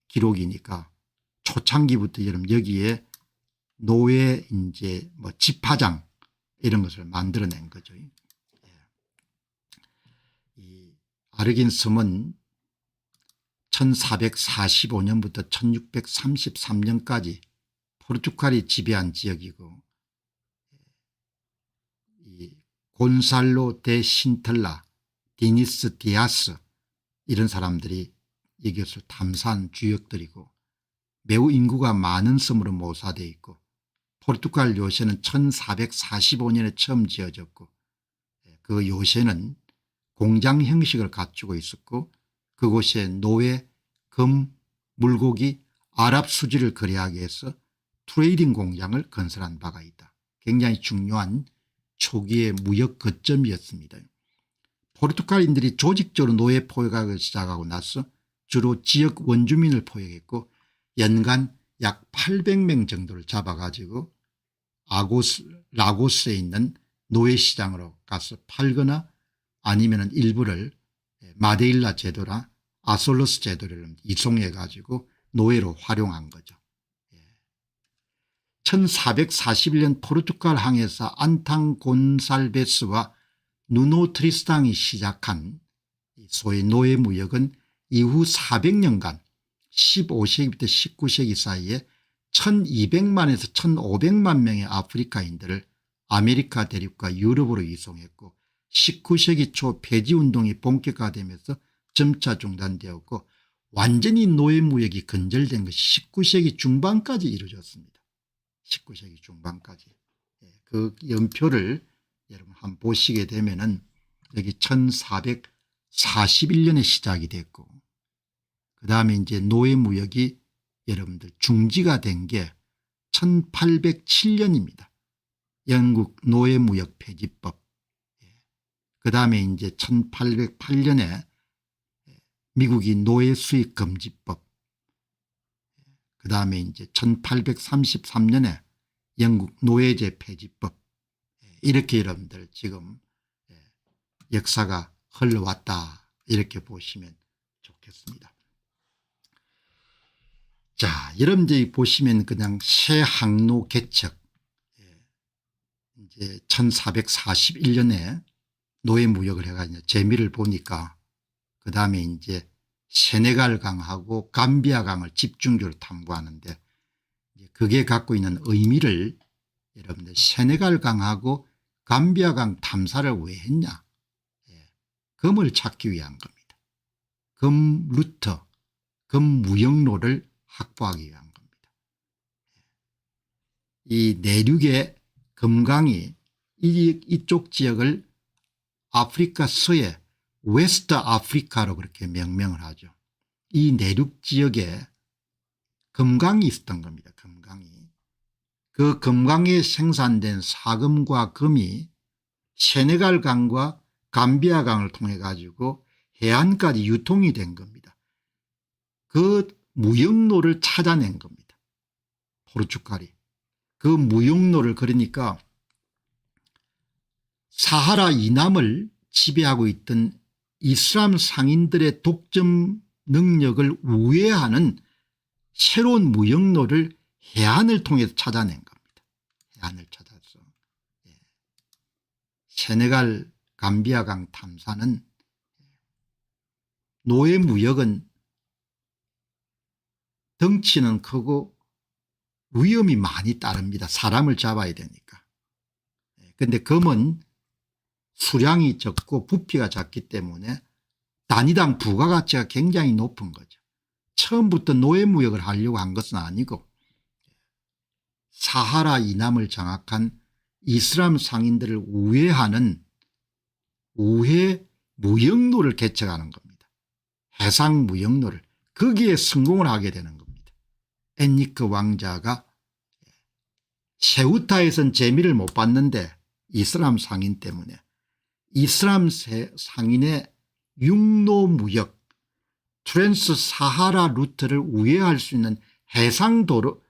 기록이니까 초창기부터 여러분 여기에 노예 이제 뭐 집화장 이런 것을 만들어낸 거죠. 이 아르긴 섬은 1445년부터 1633년까지 포르투갈이 지배한 지역이고 이 곤살로 데 신틀라 디니스 디아스 이런 사람들이 여기서 탐사한 주역들이고 매우 인구가 많은 섬으로 모사되어 있고 포르투갈 요새는 1445년에 처음 지어졌고 그 요새는 공장 형식을 갖추고 있었고 그곳에 노예, 금, 물고기, 아랍 수지를 거래하기 위해서 트레이딩 공장을 건설한 바가 있다. 굉장히 중요한 초기의 무역 거점이었습니다. 포르투갈인들이 조직적으로 노예 포획하기 시작하고 나서 주로 지역 원주민을 포획했고 연간 약 800명 정도를 잡아가지고 라고스에 있는 노예시장으로 가서 팔거나 아니면 일부를 마데일라 제도나 아솔로스 제도를 이송해 가지고 노예로 활용한 거죠. 1441년 포르투갈 항해사 안탕 곤살베스와 누노 트리스탕이 시작한 소위 노예 무역은 이후 400년간 15세기부터 19세기 사이에 1200만에서 1500만 명의 아프리카인들을 아메리카 대륙과 유럽으로 이송했고 19세기 초 폐지운동이 본격화되면서 점차 중단되었고 완전히 노예무역이 근절된 것이 19세기 중반까지 이루어졌습니다. 19세기 중반까지. 그 연표를 여러분 한번 보시게 되면은 여기 1441년에 시작이 됐고 그다음에 이제 노예무역이 여러분들 중지가 된 게 1807년입니다. 영국 노예무역 폐지법. 그다음에 이제 1808년에 미국이 노예 수입 금지법. 그다음에 이제 1833년에 영국 노예제 폐지법. 이렇게 여러분들 지금 역사가 흘러왔다 이렇게 보시면 좋겠습니다. 자, 여러분들이 보시면 그냥 새 항로 개척 이제 1441년에 노예 무역을 해가지고 재미를 보니까 그 다음에 이제 세네갈 강하고 감비아 강을 집중적으로 탐구하는데 그게 갖고 있는 의미를 여러분들 세네갈 강하고 감비아 강 탐사를 왜 했냐. 금을 찾기 위한 겁니다. 금 루터, 금 무역로를 확보하기 위한 겁니다. 이 내륙의 금강이 이쪽 지역을 아프리카 서해 웨스트 아프리카로 그렇게 명명을 하죠. 이 내륙 지역에 금강이 있었던 겁니다. 금강이. 그 금강에 생산된 사금과 금이 세네갈 강과 감비아 강을 통해 가지고 해안까지 유통이 된 겁니다. 그 무역로를 찾아낸 겁니다. 포르투갈이. 그 무역로를 그러니까 사하라 이남을 지배하고 있던 이슬람 상인들의 독점 능력을 우회하는 새로운 무역로를 해안을 통해서 찾아낸 겁니다. 해안을 찾아서. 세네갈 감비아 강 탐사는 노예 무역은 덩치는 크고 위험이 많이 따릅니다. 사람을 잡아야 되니까. 그런데 검은 수량이 적고 부피가 작기 때문에 단위당 부가가치가 굉장히 높은 거죠. 처음부터 노예무역을 하려고 한 것은 아니고 사하라 이남을 장악한 이슬람 상인들을 우회하는 우회 무역로를 개척하는 겁니다. 해상 무역로를. 거기에 성공을 하게 되는 겁니다. 엔리크 왕자가 세우타에선 재미를 못 봤는데 이슬람 상인 때문에 이슬람 상인의 육로무역 트랜스 사하라 루트를 우회할 수 있는 해상도로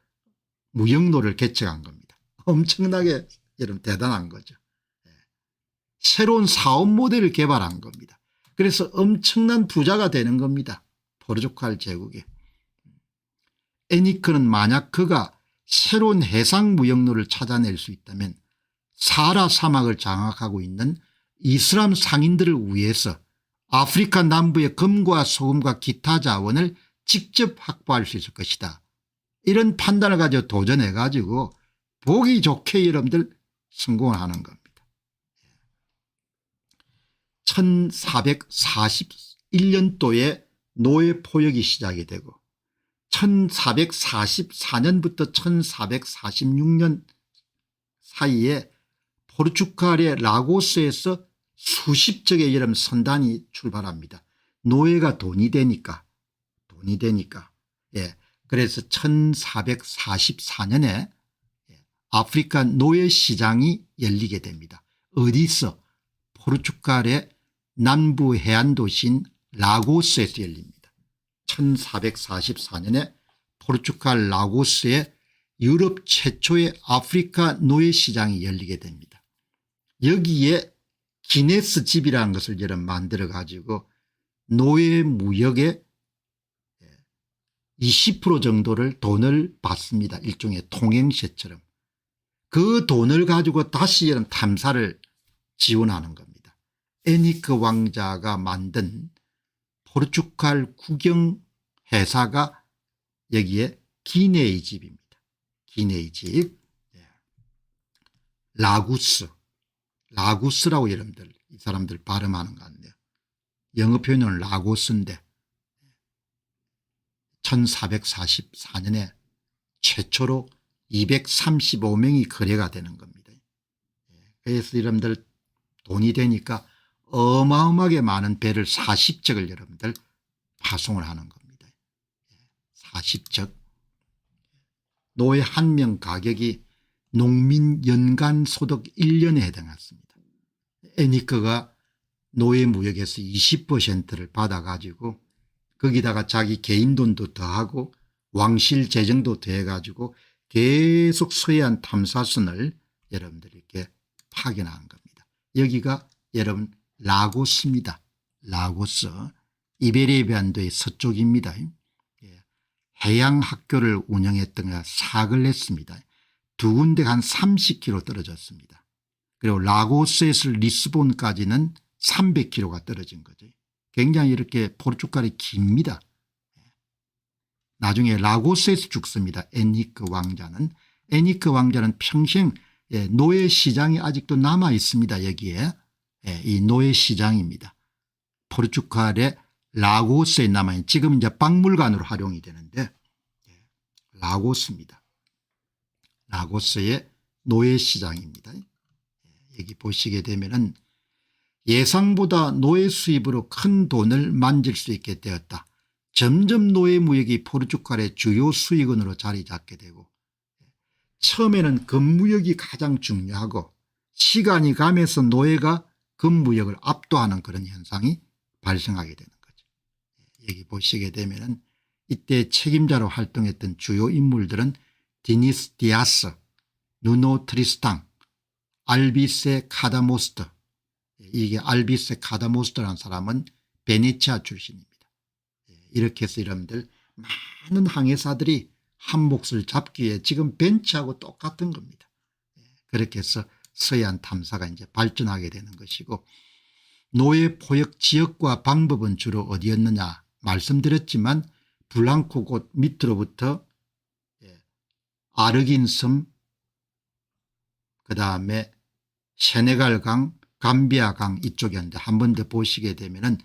무역로를 개척한 겁니다. 엄청나게 여러분 대단한 거죠. 새로운 사업 모델을 개발한 겁니다. 그래서 엄청난 부자가 되는 겁니다. 포르투갈 제국에. 에니크는 만약 그가 새로운 해상 무역로를 찾아낼 수 있다면 사하라 사막을 장악하고 있는 이슬람 상인들을 위해서 아프리카 남부의 금과 소금과 기타 자원을 직접 확보할 수 있을 것이다. 이런 판단을 가지고 도전해 가지고 보기 좋게 여러분들 성공을 하는 겁니다. 1441년도에 노예 포역이 시작이 되고 1444년부터 1446년 사이에 포르투갈의 라고스에서 수십 척의 여러분 선단이 출발합니다. 노예가 돈이 되니까. 예. 그래서 1444년에 아프리카 노예 시장이 열리게 됩니다. 어디서? 포르투갈의 남부 해안 도시인 라고스에서 열립니다. 1444년에 포르투갈 라고스에 유럽 최초의 아프리카 노예 시장이 열리게 됩니다. 여기에 기네스 집이라는 것을 여러분 만들어 가지고 노예 무역의 20% 정도를 돈을 받습니다. 일종의 통행세처럼. 그 돈을 가지고 다시 여러분 탐사를 지원하는 겁니다. 에니크 왕자가 만든 포르투갈 국영 회사가 여기에 기네의 집입니다. 기네의 집. 라구스라고 여러분들 이 사람들 발음하는 것 같네요. 영어 표현은 라고스인데 1444년에 최초로 235명이 거래가 되는 겁니다. 그래서 여러분들 돈이 되니까 어마어마하게 많은 배를 40척을 여러분들 파송을 하는 겁니다. 40척. 노예 한 명 가격이 농민 연간 소득 1년에 해당했습니다. 에니크가 노예 무역에서 20%를 받아 가지고 거기다가 자기 개인 돈도 더하고 왕실 재정도 더해 가지고 계속 서해안 탐사선을 여러분들 이렇게 파견한 겁니다. 여기가 여러분 라고스입니다. 라고스. 이베리아 반도의 서쪽입니다. 해양학교를 운영했던 사학을 냈습니다. 두 군데가 한 30km 떨어졌습니다. 그리고 라고스에서 리스본까지는 300km가 떨어진 거죠. 굉장히 이렇게 포르투갈이 깁니다. 나중에 라고스에서 죽습니다. 에니크 왕자는. 에니크 왕자는 평생 노예 시장이 아직도 남아 있습니다. 여기에 이 노예 시장입니다. 포르투갈의 라고스에 남아있는 지금 이제 박물관으로 활용이 되는데 라고스입니다. 라고스의 노예 시장입니다. 여기 보시게 되면은 예상보다 노예 수입으로 큰 돈을 만질 수 있게 되었다. 점점 노예 무역이 포르투갈의 주요 수익원으로 자리 잡게 되고 처음에는 금무역이 가장 중요하고 시간이 가면서 노예가 금무역을 압도하는 그런 현상이 발생하게 되는 거죠. 여기 보시게 되면은 이때 책임자로 활동했던 주요 인물들은 디니스 디아스, 누노 트리스탕, 알비세 카다모스트. 이게 알비세 카다모스트라는 사람은 베네치아 출신입니다. 이렇게 해서 여러분들 많은 항해사들이 한 몫을 잡기 위해 지금 벤치하고 똑같은 겁니다. 그렇게 해서 서해안 탐사가 이제 발전하게 되는 것이고 노예 포역 지역과 방법은 주로 어디였느냐 말씀드렸지만 블랑코 곳 밑으로부터 아르긴섬, 그 다음에 세네갈강, 감비아강 이쪽이었는데 한 번 더 보시게 되면은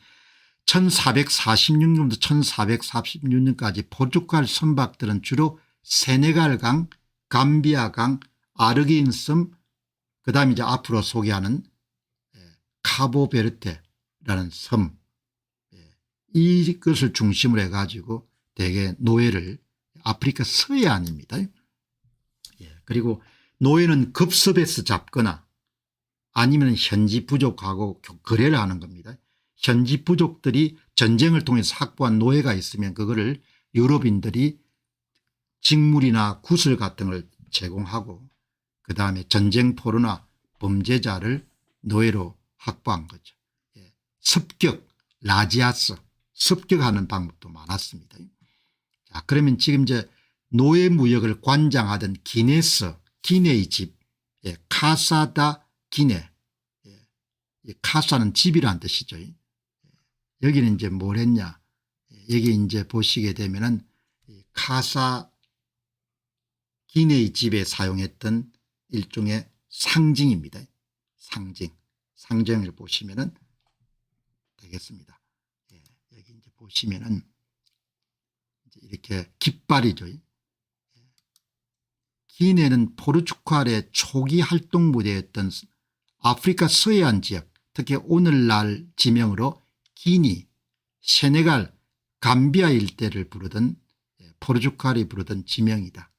1446년부터 1446년까지 포르투갈 선박들은 주로 세네갈강, 감비아강, 아르긴섬, 그 다음에 이제 앞으로 소개하는 카보베르테라는 섬, 이것을 중심으로 해가지고 대개 노예를 아프리카 서해안입니다. 그리고 노예는 급섭해서 잡거나 아니면 현지 부족하고 거래를 하는 겁니다. 현지 부족들이 전쟁을 통해서 확보한 노예가 있으면 그거를 유럽인들이 직물이나 구슬 같은 걸 제공하고 그다음에 전쟁 포로나 범죄자를 노예로 확보한 거죠. 습격, 라지아스, 습격하는 방법도 많았습니다. 자, 그러면 지금 이제 노예 무역을 관장하던 기네스, 기네의 집, 카사다 기네, 카사는 집이라는 뜻이죠. 여기는 이제 뭘 했냐, 여기 이제 보시게 되면은 카사 기네의 집에 사용했던 일종의 상징입니다. 상징을 보시면은 되겠습니다. 여기 이제 보시면은 이렇게 깃발이죠. 기네는 포르투갈의 초기 활동 무대였던 아프리카 서해안 지역, 특히 오늘날 지명으로 기니, 세네갈, 감비아 일대를 부르던 포르투갈이 부르던 지명이다.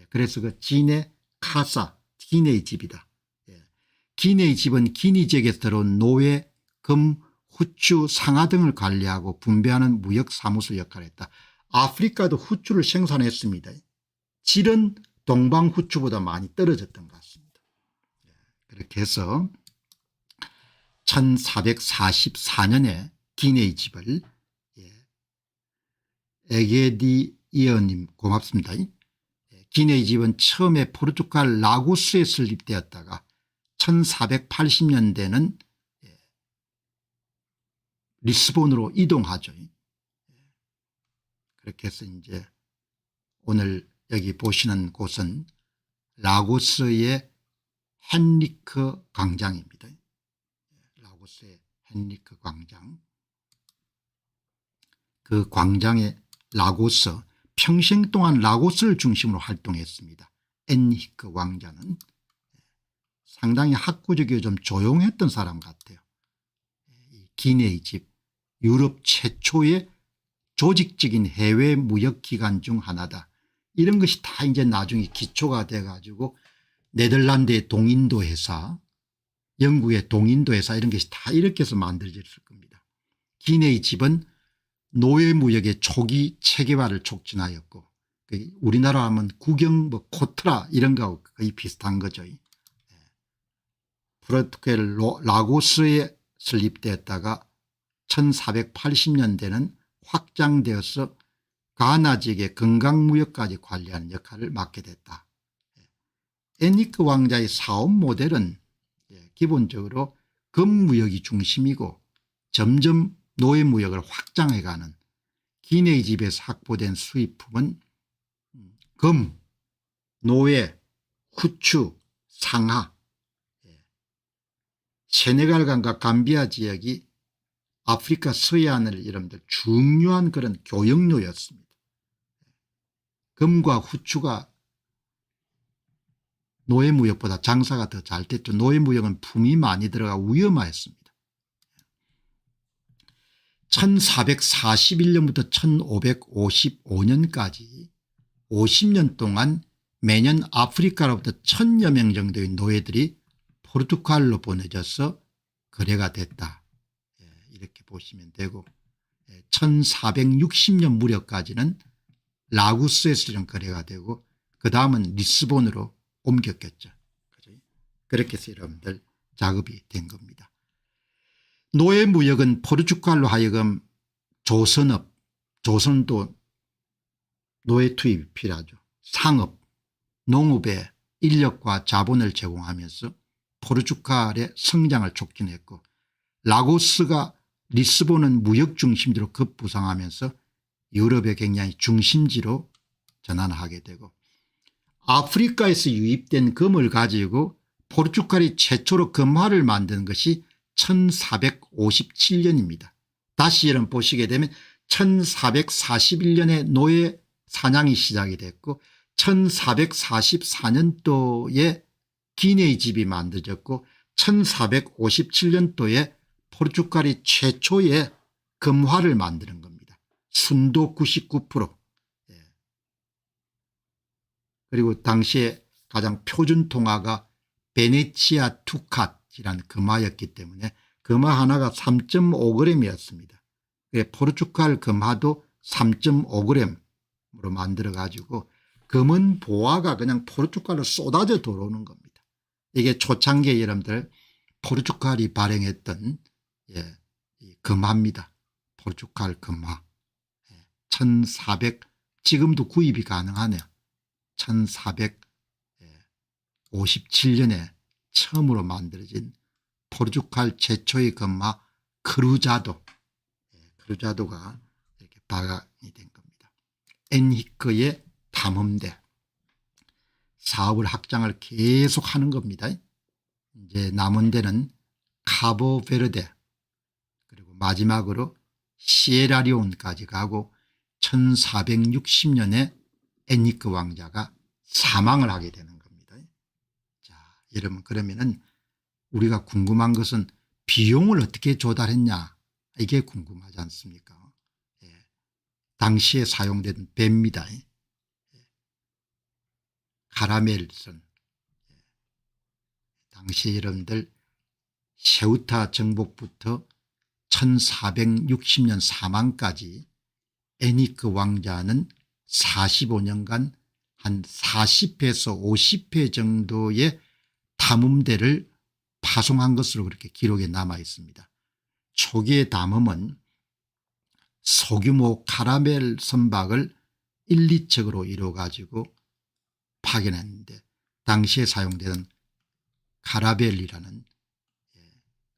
그래서 그 기네 카사, 기네의 집이다. 기네의 집은 기니 지역에서 들어온 노예, 금, 후추, 상하 등을 관리하고 분배하는 무역사무소 역할을 했다. 아프리카도 후추를 생산했습니다. 질은 동방 후추보다 많이 떨어졌던 것 같습니다. 그렇게 해서 1444년에 기네의 집을 에게디이어님 고맙습니다. 기네의 집은 처음에 포르투갈 라고스에 설립되었다가 1480년대는 리스본으로 이동하죠. 그렇게 해서 이제 오늘 여기 보시는 곳은 라고스의 헨리크 광장입니다. 라고스의 헨리크 광장. 그 광장의 라고스, 평생 동안 라고스를 중심으로 활동했습니다. 헨리크 왕자는 상당히 학구적이고 좀 조용했던 사람 같아요. 기네의 집, 유럽 최초의 조직적인 해외 무역 기관 중 하나다. 이런 것이 다 이제 나중에 기초가 돼 가지고 네덜란드의 동인도 회사, 영국의 동인도 회사 이런 것이 다 이렇게 해서 만들어졌을 겁니다. 기네의 집은 노예 무역의 초기 체계화를 촉진하였고 우리나라 하면 국영 뭐 코트라 이런 거하고 거의 비슷한 거죠. 포르투갈 라고스에 설립되었다가 1480년대는 확장되어서 가나 지역의 건강무역까지 관리하는 역할을 맡게 됐다. 헨리크 왕자의 사업 모델은 기본적으로 금무역이 중심이고 점점 노예무역을 확장해가는 기네의 집에서 확보된 수입품은 금, 노예, 후추, 상하, 세네갈강과 감비아 지역이 아프리카 서해안을 여러분들 중요한 그런 교역로였습니다. 금과 후추가 노예무역보다 장사가 더 잘 됐죠. 노예무역은 품이 많이 들어가 위험했습니다. 1441년부터 1555년까지 50년 동안 매년 아프리카로부터 1000여 명 정도의 노예들이 포르투갈로 보내져서 거래가 됐다. 이렇게 보시면 되고 1460년 무렵까지는 라구스에서 좀 거래가 되고 그 다음은 리스본으로 옮겼겠죠. 그렇게 해서 여러분들 작업이 된 겁니다. 노예 무역은 포르투갈로 하여금 조선업, 조선도 노예 투입이 필요하죠. 상업, 농업에 인력과 자본을 제공하면서 포르투갈의 성장을 촉진했고 라고스가 리스본은 무역 중심지로 급부상하면서 유럽의 굉장히 중심지로 전환하게 되고 아프리카에서 유입된 금을 가지고 포르투갈이 최초로 금화를 만든 것이 1457년입니다. 다시 여러분 보시게 되면 1441년에 노예 사냥이 시작이 됐고 1444년도에 기네의 집이 만들어졌고 1457년도에 포르투갈이 최초의 금화를 만드는 겁니다. 순도 99%. 그리고 당시에 가장 표준 통화가 베네치아 투캇이라는 금화였기 때문에 금화 하나가 3.5g이었습니다. 포르투갈 금화도 3.5g으로 만들어 가지고 금은 보화가 그냥 포르투갈로 쏟아져 들어오는 겁니다. 이게 초창기에 여러분들 포르투갈이 발행했던 이 금화입니다. 포르투갈 금화. 1400 지금도 구입이 가능하네요. 1457년에 처음으로 만들어진 포르투갈 최초의 금화 크루자도가 이렇게 발간이 된 겁니다. 엔히크의 탐험대 사업을 확장을 계속 하는 겁니다. 이제 남은 데는 카보베르데 그리고 마지막으로 시에라리온까지 가고 1460년에 엔히크 왕자가 사망을 하게 되는 겁니다. 자, 여러분 그러면은 우리가 궁금한 것은 비용을 어떻게 조달했냐 이게 궁금하지 않습니까? 당시에 사용된 배입니다. 카라멜선. 당시 여러분들 세우타 정복부터 1460년 사망까지 엔히크 왕자는 45년간 한 40회에서 50회 정도의 탐험대를 파송한 것으로 그렇게 기록에 남아 있습니다. 초기의 탐험은 소규모 카라멜 선박을 1, 2척으로 이루어 가지고 파견했는데 당시에 사용되던 카라벨이라는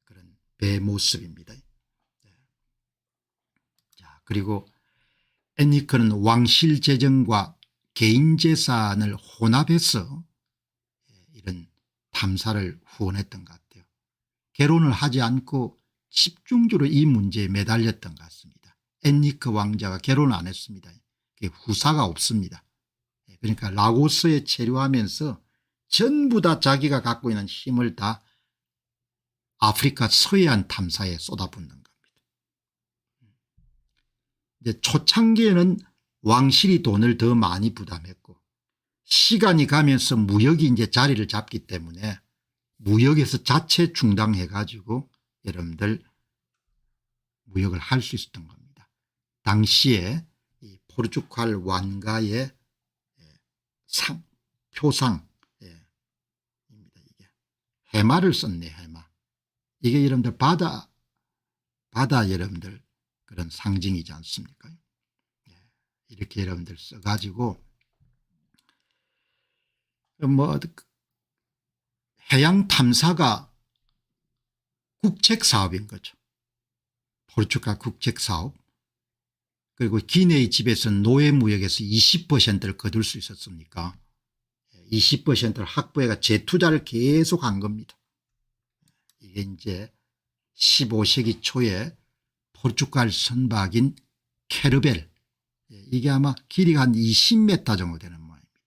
그런 배 모습입니다. 자, 그리고 엔히크는 왕실 재정과 개인 재산을 혼합해서 이런 탐사를 후원했던 것 같아요. 결혼을 하지 않고 집중적으로 이 문제에 매달렸던 것 같습니다. 엔히크 왕자가 결혼을 안 했습니다. 후사가 없습니다. 그러니까 라오스에 체류하면서 전부 다 자기가 갖고 있는 힘을 다 아프리카 서해안 탐사에 쏟아붓는 겁니다. 이제 초창기에는 왕실이 돈을 더 많이 부담했고 시간이 가면서 무역이 이제 자리를 잡기 때문에 무역에서 자체 중단해 가지고 여러분들 무역을 할 수 있었던 겁니다. 당시에 이 포르투갈 완가의 표상 이게 해마를 썼네. 해마. 이게 여러분들 바다 여러분들 그런 상징이지 않습니까? 이렇게 여러분들 써가지고 뭐 해양 탐사가 국책 사업인 거죠. 포르투갈 국책 사업. 그리고 기내의 집에서 노예무역에서 20%를 거둘 수 있었습니까? 20%를 확보해가 재투자를 계속 한 겁니다. 이게 이제 15세기 초에 포르투갈 선박인 캐르벨 이게 아마 길이가 한 20m 정도 되는 모양입니다.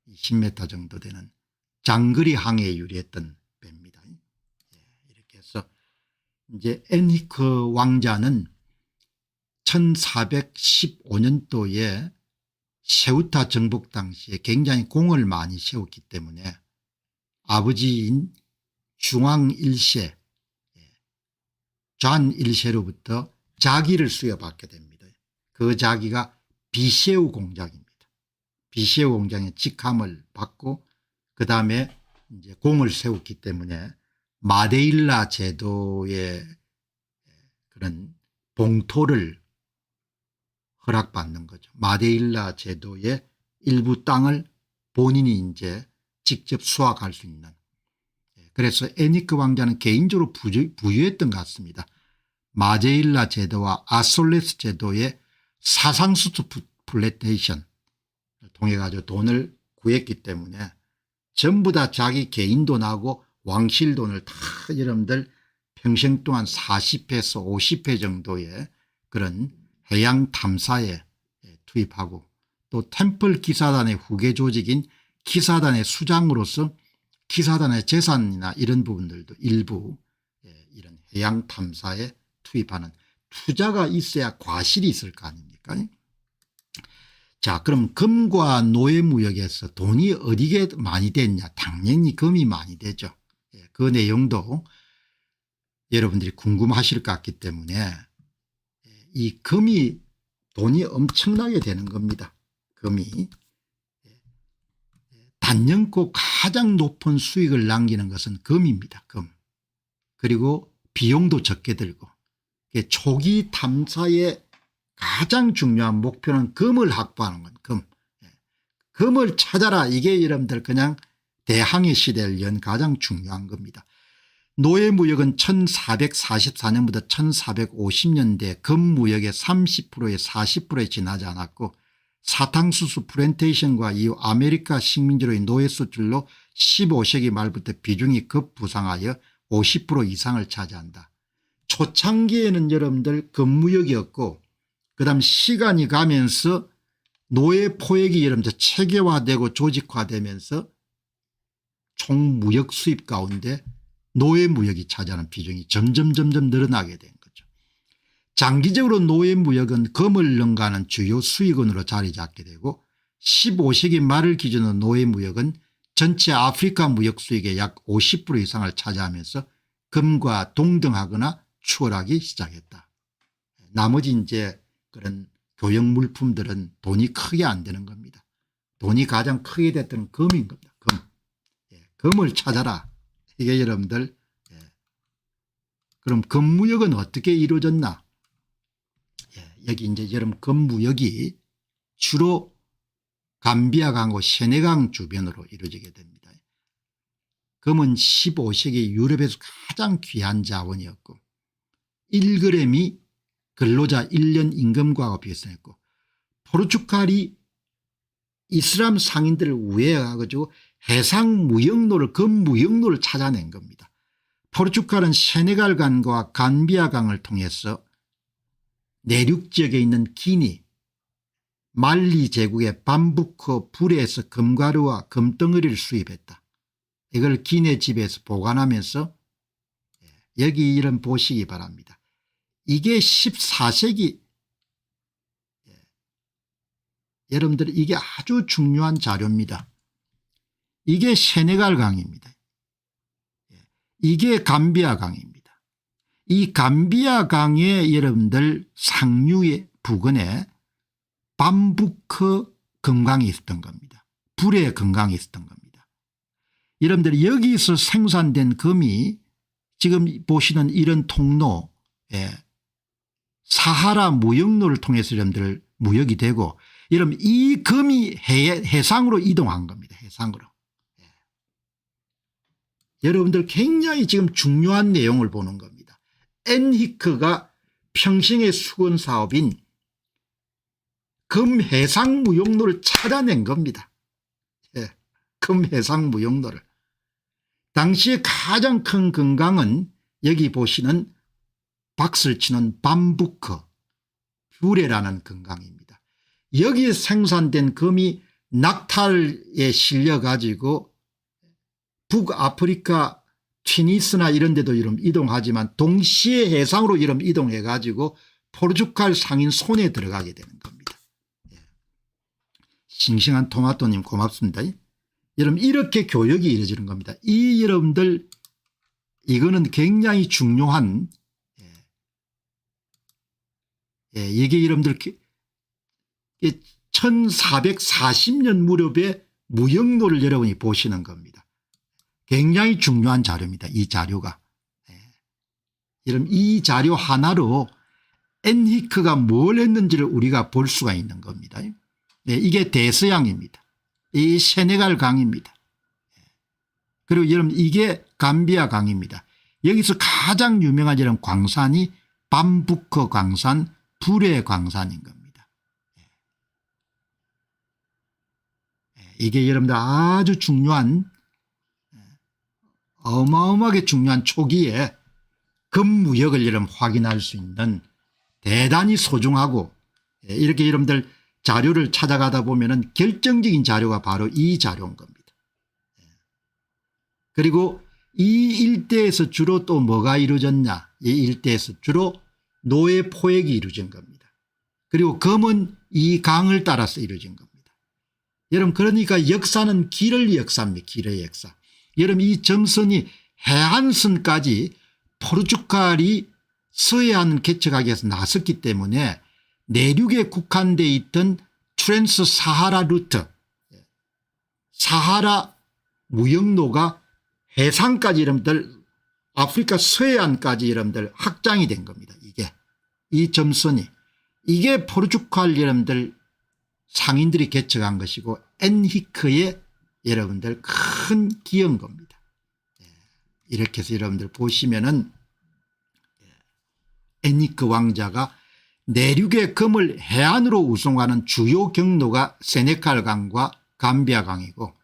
20m 정도 되는 장거리 항해에 유리했던 배입니다. 이렇게 해서 이제 엔히크 왕자는 1415년도에 세우타 정복 당시에 굉장히 공을 많이 세웠기 때문에 아버지인 중앙 1세 잔 1세로부터 자기를 수여받게 됩니다. 그 자기가 비셰우 공장입니다. 비셰우 공장의 직함을 받고 그다음에 이제 공을 세웠기 때문에 마데일라 제도의 그런 봉토를 허락받는 거죠. 마데일라 제도의 일부 땅을 본인이 이제 직접 수확할 수 있는. 그래서 엔히크 왕자는 개인적으로 부유했던 것 같습니다. 마데일라 제도와 아솔레스 제도의 사상수도 플랜테이션을 통해 가지고 돈을 구했기 때문에 전부 다 자기 개인 돈하고 왕실 돈을 다 여러분들 평생 동안 40회에서 50회 정도의 그런 해양 탐사에 투입하고 또 템플 기사단의 후계 조직인 기사단의 수장으로서 기사단의 재산이나 이런 부분들도 일부 이런 해양 탐사에 투입하는 투자가 있어야 과실이 있을 거 아닙니까? 자, 그럼 금과 노예 무역에서 돈이 어디게 많이 됐냐? 당연히 금이 많이 되죠. 그 내용도 여러분들이 궁금하실 것 같기 때문에 이 금이 돈이 엄청나게 되는 겁니다. 금이. 단연코 가장 높은 수익을 남기는 것은 금입니다. 금. 그리고 비용도 적게 들고 초기 탐사의 가장 중요한 목표는 금을 확보하는 건 금. 금을 찾아라, 이게 여러분들 그냥 대항해 시대를 연 가장 중요한 겁니다. 노예무역은 1444년부터 1450년대 금무역의 30%에 40%에 지나지 않았고 사탕수수 플랜테이션과 이후 아메리카 식민지로의 노예 수출로 15세기 말부터 비중이 급부상하여 50% 이상을 차지한다. 초창기에는 여러분들 금무역이었고 그다음 시간이 가면서 노예 포획이 여러분들 체계화되고 조직화되면서 총 무역 수입 가운데 노예 무역이 차지하는 비중이 점점 늘어나게 된 거죠. 장기적으로 노예 무역은 금을 능가하는 주요 수익원으로 자리 잡게 되고 15세기 말을 기준으로 노예 무역은 전체 아프리카 무역 수익의 약 50% 이상을 차지하면서 금과 동등하거나 추월하기 시작했다. 나머지 이제 그런 교역 물품들은 돈이 크게 안 되는 겁니다. 돈이 가장 크게 됐던 금인 겁니다. 금. 금을 찾아라. 이게 여러분들 그럼 금무역은 어떻게 이루어졌나? 여기 이제 여러분 금무역이 주로 감비아 강과 세네강 주변으로 이루어지게 됩니다. 금은 15세기 유럽에서 가장 귀한 자원이었고 1g이 근로자 1년 임금과가 비슷했고 포르투갈이 이슬람 상인들을 우회해가지고 해상 무역로를 금무역로를 찾아낸 겁니다. 포르투갈은 세네갈 강과 감비아 강을 통해서 내륙 지역에 있는 기니 말리 제국의 밤부크 불에서 금가루와 금덩어리를 수입했다. 이걸 기내 집에서 보관하면서 여기 이런 보시기 바랍니다. 이게 14세기 여러분들 이게 아주 중요한 자료입니다. 이게 세네갈 강입니다. 이게 감비아 강입니다. 이 감비아 강의 여러분들 상류의 부근에 밤부크 금강이 있었던 겁니다. 불의 금강이 있었던 겁니다. 여러분들 여기서 생산된 금이 지금 보시는 이런 통로 사하라 무역로를 통해서 여러분들 무역이 되고 여러분 이 금이 해상으로 이동한 겁니다. 해상으로. 여러분들 굉장히 지금 중요한 내용을 보는 겁니다. 엔히크가 평생의 수건 사업인 금해상 무역로를 찾아낸 겁니다. 금해상 무역로를. 당시에 가장 큰 금강은 여기 보시는 박스를 치는 밤부크 뷰레라는 금강입니다. 여기에 생산된 금이 낙탈에 실려 가지고 북아프리카 튀니스나 이런 데도 이름 이동하지만 동시에 해상으로 이름 이동해 가지고 포르투갈 상인 손에 들어가게 되는 겁니다. 싱싱한 토마토님 고맙습니다. 여러분 이렇게 교역이 이루어지는 겁니다. 이 여러분들 이거는 굉장히 중요한 이게 여러분들 1440년 무렵의 무역로를 여러분이 보시는 겁니다. 굉장히 중요한 자료입니다. 이 자료가. 여러분 이 자료 하나로 엔히크가 뭘 했는지를 우리가 볼 수가 있는 겁니다. 이게 대서양입니다. 이 세네갈 강입니다. 그리고 여러분 이게 감비아 강입니다. 여기서 가장 유명한 이런 광산이 밤부크 광산 불의 광산인 겁니다. 이게 여러분들 아주 중요한 어마어마하게 중요한 초기에 금무역을 여러분 확인할 수 있는 대단히 소중하고 이렇게 여러분들 자료를 찾아가다 보면은 결정적인 자료가 바로 이 자료인 겁니다. 그리고 이 일대에서 주로 또 뭐가 이루어졌냐. 이 일대에서 주로 노예 포획이 이루어진 겁니다. 그리고 금은 이 강을 따라서 이루어진 겁니다. 여러분 그러니까 역사는 길의 역사입니다. 길의 역사. 여러분 이 점선이 해안선까지 포르투갈이 서해안 개척하기 위해서 나섰기 때문에 내륙에 국한되어 있던 트랜스 사하라 루트 사하라 무역로가 해상까지 여러분들 아프리카 서해안까지 여러분들 확장이 된 겁니다. 이게 이 점선이 이게 포르투갈 여러분들 상인들이 개척한 것이고 엔히크의 여러분들 큰 기여인 겁니다. 이렇게 해서 여러분들 보시면은 엔히크 왕자가 내륙의 금을 해안으로 운송하는 주요 경로가 세네칼 강과 감비아 강이고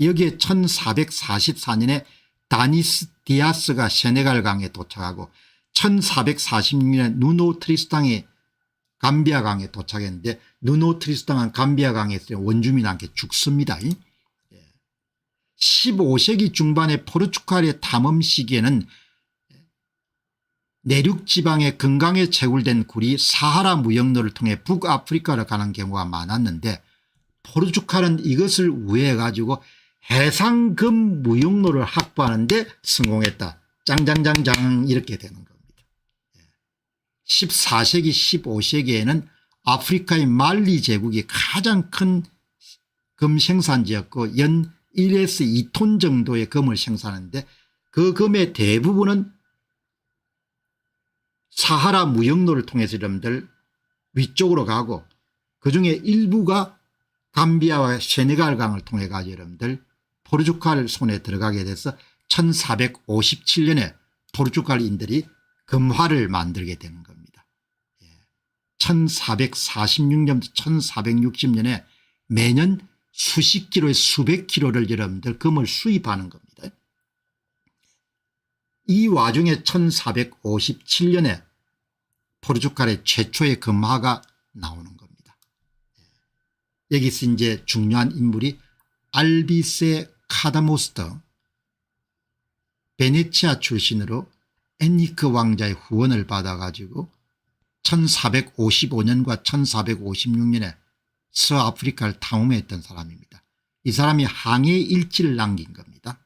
여기에 1444년에 다니스 디아스가 세네갈 강에 도착하고 1446년에 누노 트리스탕이 감비아 강에 도착했는데 누노 트리스탕은 감비아 강에서 원주민 함께 죽습니다. 15세기 중반에 포르투갈의 탐험 시기에는 내륙 지방의 건강에 채굴된 굴이 사하라 무역로를 통해 북아프리카로 가는 경우가 많았는데 포르투갈은 이것을 우회해 가지고 해상금 무역로를 확보하는 데 성공했다. 짱짱짱짱 이렇게 되는 겁니다. 14세기 15세기에는 아프리카의 말리 제국이 가장 큰 금 생산지였고 연 1에서 2톤 정도의 금을 생산하는데 그 금의 대부분은 사하라 무역로를 통해서 여러분들 위쪽으로 가고 그중에 일부가 감비아와 세네갈 강을 통해 가지고 여러분들 포르투갈 손에 들어가게 돼서 1457년에 포르투갈인들이 금화를 만들게 되는 겁니다. 1446년부터 1460년에 매년 수십 킬로에 수백 킬로를 여러분들 금을 수입하는 겁니다. 이 와중에 1457년에 포르투갈의 최초의 금화가 나오는 겁니다. 여기서 이제 중요한 인물이 알비세 카다모스터 베네치아 출신으로 엔리크 왕자의 후원을 받아 가지고 1455년과 1456년에 서아프리카를 탐험했던 사람입니다. 이 사람이 항해 일지를 남긴 겁니다.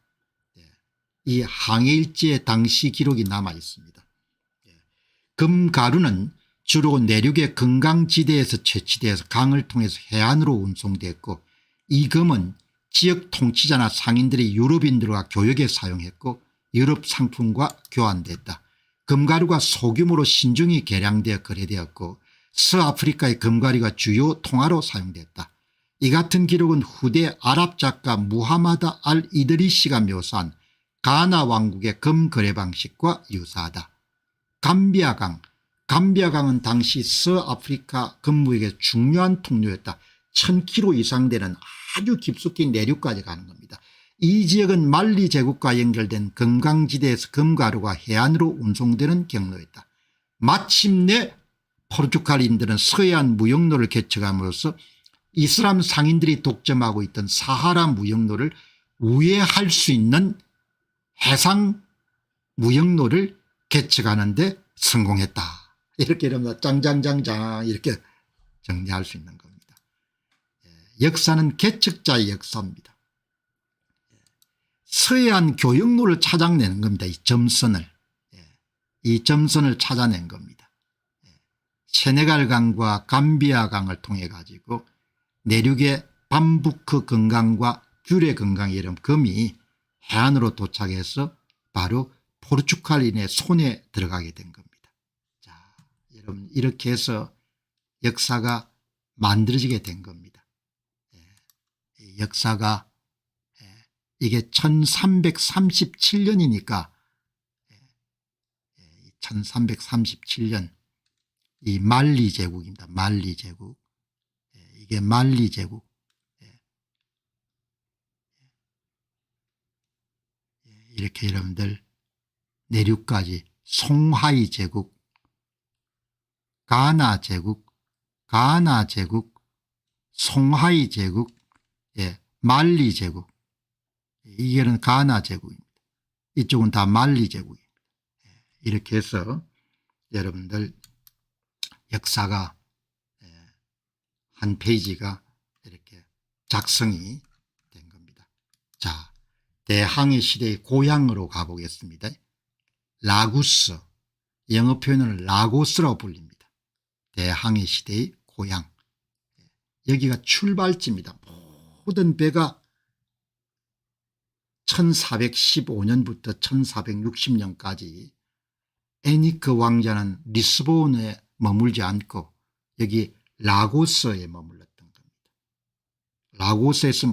이 항해 일지의 당시 기록이 남아 있습니다. 금가루는 주로 내륙의 건강지대에서 채취되어서 강을 통해서 해안으로 운송됐고 이 금은 지역 통치자나 상인들이 유럽인들과 교역에 사용했고 유럽 상품과 교환됐다. 금가루가 소규모로 신중히 개량되어 거래되었고 서아프리카의 금가루가 주요 통화로 사용됐다. 이 같은 기록은 후대 아랍 작가 무하마드 알 이드리시가 묘사한 가나 왕국의 금거래 방식과 유사하다. 감비아강은 당시 서아프리카 금무역의 중요한 통로였다. 1000km 이상 되는 아주 깊숙이 내륙까지 가는 겁니다. 이 지역은 말리 제국과 연결된 금강지대에서 금가루가 해안으로 운송되는 경로였다. 마침내 포르투갈인들은 서해안 무역로를 개척함으로써 이슬람 상인들이 독점하고 있던 사하라 무역로를 우회할 수 있는 해상 무역로를 개척하는 데 성공했다. 이렇게 이러면 짱짱짱짱 이렇게 정리할 수 있는 겁니다. 역사는 개척자의 역사입니다. 서해안 교역로를 찾아내는 겁니다. 이 점선을. 이 점선을 찾아낸 겁니다. 세네갈 강과 감비아 강을 통해 가지고 내륙의 밤부크 건강과 귤의 건강의 이름 금이 해안으로 도착해서 바로 포르투갈인의 손에 들어가게 된 겁니다. 자, 여러분 이렇게 해서 역사가 만들어지게 된 겁니다. 역사가 이게 1337년이니까 1337년 이 말리 제국입니다. 말리 제국. 이게 말리 제국. 이렇게 여러분들 내륙까지 송하이 제국, 가나 제국, 송하이 제국, 말리 제국, 이게는 가나 제국입니다. 이쪽은 다 말리 제국입니다. 이렇게 해서 여러분들 역사가 한 페이지가 이렇게 작성이 된 겁니다. 자, 대항해 시대의 고향으로 가보겠습니다. 라구스, 영어 표현을 라고스라고 불립니다. 대항해 시대의 고향. 여기가 출발지입니다. 모든 배가 1415년부터 1460년까지 에니크 왕자는 리스본에 머물지 않고 여기 라고스에 머물렀던 겁니다. 라고스에서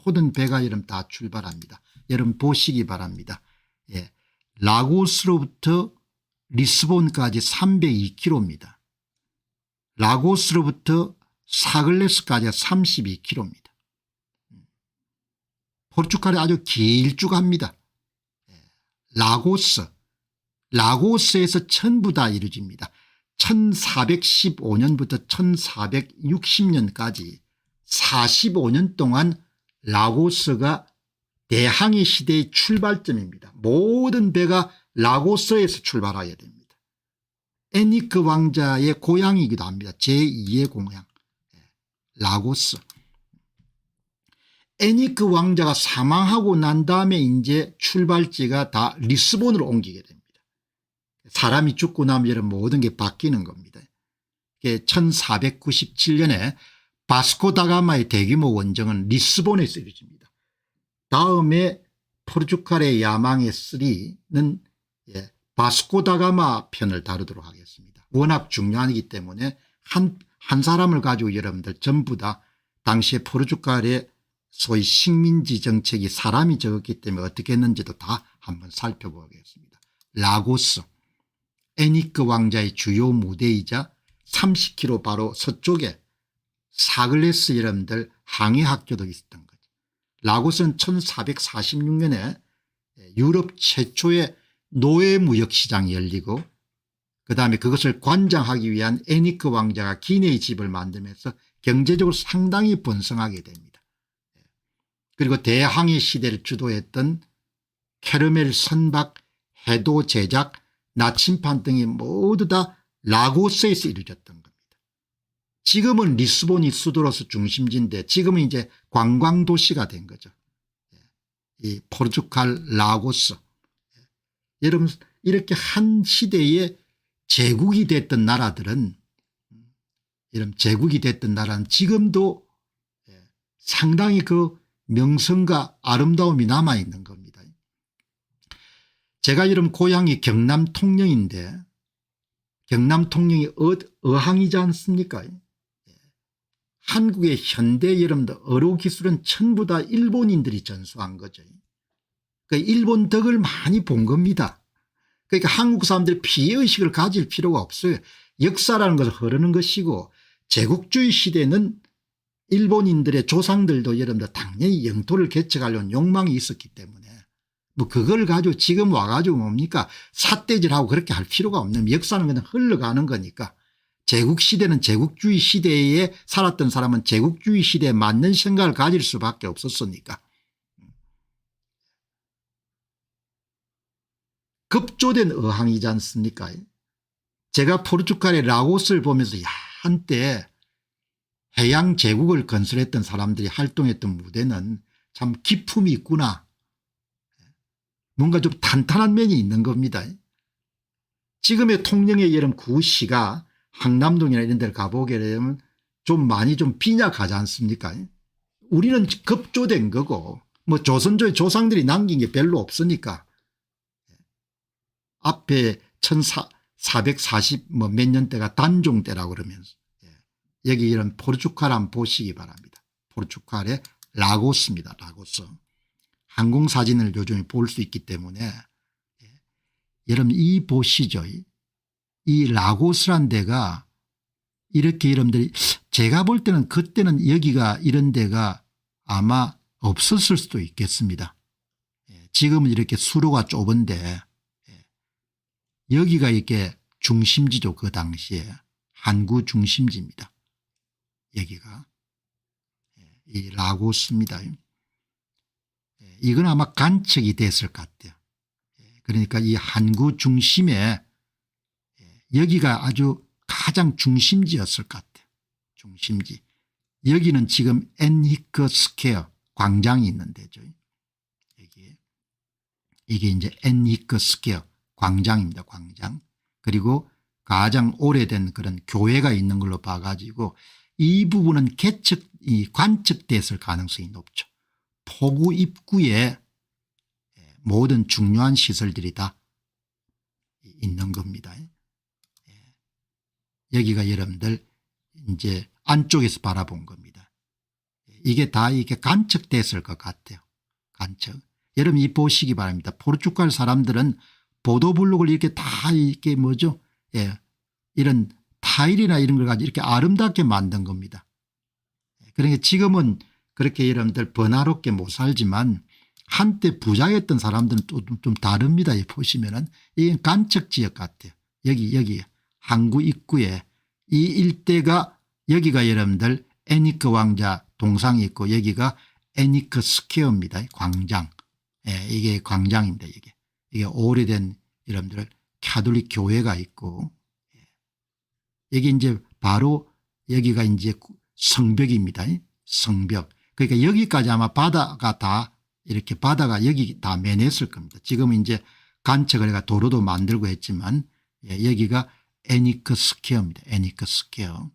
모든 배가 여러분 다 출발합니다. 여러분 보시기 바랍니다. 라고스로부터 리스본까지 302km입니다. 라고스로부터 사글레스까지가 32km입니다. 포르투갈이 아주 길쭉합니다. 라고스에서 전부 다 이루어집니다. 1415년부터 1460년까지 45년 동안 라고스가 대항해 시대의 출발점입니다. 모든 배가 라고스에서 출발해야 됩니다. 에니크 왕자의 고향이기도 합니다. 제2의 고향 라고스. 에니크 왕자가 사망하고 난 다음에 이제 출발지가 다 리스본으로 옮기게 됩니다. 사람이 죽고 나면 이런 모든 게 바뀌는 겁니다. 1497년에 바스코다가마의 대규모 원정은 리스본에서 이루어집니다. 다음에 포르투갈의 야망의 3는 바스코다가마 편을 다루도록 하겠습니다. 워낙 중요하기 때문에 한 사람을 가지고 여러분들 전부 다 당시에 포르투갈의 소위 식민지 정책이 사람이 적었기 때문에 어떻게 했는지도 다 한번 살펴보겠습니다. 라고스, 에니크 왕자의 주요 무대이자 30km 바로 서쪽에 사글레스 여러분들 항해학교도 있었던 거죠. 라고스는 1446년에 유럽 최초의 노예무역시장이 열리고 그다음에 그것을 관장하기 위한 에니크 왕자가 기내의 집을 만들면서 경제적으로 상당히 번성하게 됩니다. 그리고 대항해 시대를 주도했던 캐러멜 선박, 해도 제작, 나침판 등이 모두 다 라고스에서 이루어졌던 겁니다. 지금은 리스본이 수도로서 중심지인데 지금은 이제 관광도시가 된 거죠. 이 포르투갈 라고스. 여러분 이렇게 한 시대에 제국이 됐던 나라들은 지금도 상당히 그 명성과 아름다움이 남아있는 겁니다. 제가 이름 고향이 경남 통영인데 경남 통영이 어항이지 않습니까? 한국의 현대 여러분들 어로기술은 전부 다 일본인들이 전수한 거죠. 그러니까 일본 덕을 많이 본 겁니다. 그러니까 한국 사람들이 피해의식을 가질 필요가 없어요. 역사라는 것을 흐르는 것이고 제국주의 시대는 일본인들의 조상들도 여러분들 당연히 영토를 개척하려는 욕망이 있었기 때문에 뭐 그걸 가지고 지금 와가지고 뭡니까 삿대질하고 그렇게 할 필요가 없는 역사는 그냥 흘러가는 거니까 제국시대는 제국주의 시대에 살았던 사람은 제국주의 시대에 맞는 생각을 가질 수밖에 없었으니까 급조된 어항이지 않습니까? 제가 포르투갈의 라고스를 보면서 한때 해양 제국을 건설했던 사람들이 활동했던 무대는 참 기품이 있구나. 뭔가 좀 탄탄한 면이 있는 겁니다. 지금의 통영의 여름 구시가 항남동이나 이런 데를 가보게 되면 좀 많이 좀 빈약하지 않습니까? 우리는 급조된 거고 뭐 조선조의 조상들이 남긴 게 별로 없으니까 앞에 1440 뭐 몇 년대가 단종 때라고 그러면서 여기 이런 포르투갈 한번 보시기 바랍니다. 포르투갈의 라고스입니다. 라고스. 항공사진을 요즘에 볼 수 있기 때문에 여러분 이 보시죠. 이 라고스란 데가 이렇게 여러분들이 제가 볼 때는 그때는 여기가 이런 데가 아마 없었을 수도 있겠습니다. 지금은 이렇게 수로가 좁은데 여기가 이렇게 중심지죠. 그 당시에 항구 중심지입니다. 여기가 이 라고스입니다. 이건 아마 간척이 됐을 것 같아요. 그러니까 이 항구 중심에 여기가 아주 가장 중심지였을 것 같아요. 중심지. 여기는 지금 엔히크 스퀘어 광장이 있는 데죠. 여기. 이게 이제 엔히크 스퀘어 광장입니다. 광장. 그리고 가장 오래된 그런 교회가 있는 걸로 봐가지고 이 부분은 관측됐을 가능성이 높죠. 포구 입구에 모든 중요한 시설들이 다 있는 겁니다. 여기가 여러분들 이제 안쪽에서 바라본 겁니다. 이게 다 이게 관측됐을 것 같아요. 관측. 여러분 이 보시기 바랍니다. 포르투갈 사람들은 보도블록을 이렇게 다 이렇게 뭐죠? 이런 타일이나 이런 걸 가지고 이렇게 아름답게 만든 겁니다. 그러니까 지금은 그렇게 여러분들 번화롭게 못 살지만 한때 부자였던 사람들은 또 좀 다릅니다. 보시면은 이게 간척지역 같아요. 여기 항구 입구에 이 일대가 여기가 여러분들 애니크 왕자 동상이 있고 여기가 애니크 스퀘어입니다. 광장. 이게 광장입니다. 이게 오래된 여러분들 가톨릭 교회가 있고 여기 이제 바로 여기가 이제 성벽입니다. 성벽. 그러니까 여기까지 아마 바다가 다 이렇게 바다가 여기 다 면했을 겁니다. 지금은 이제 간척을 해가 도로도 만들고 했지만 여기가 애니크 스퀘어입니다. 애니크 스퀘어.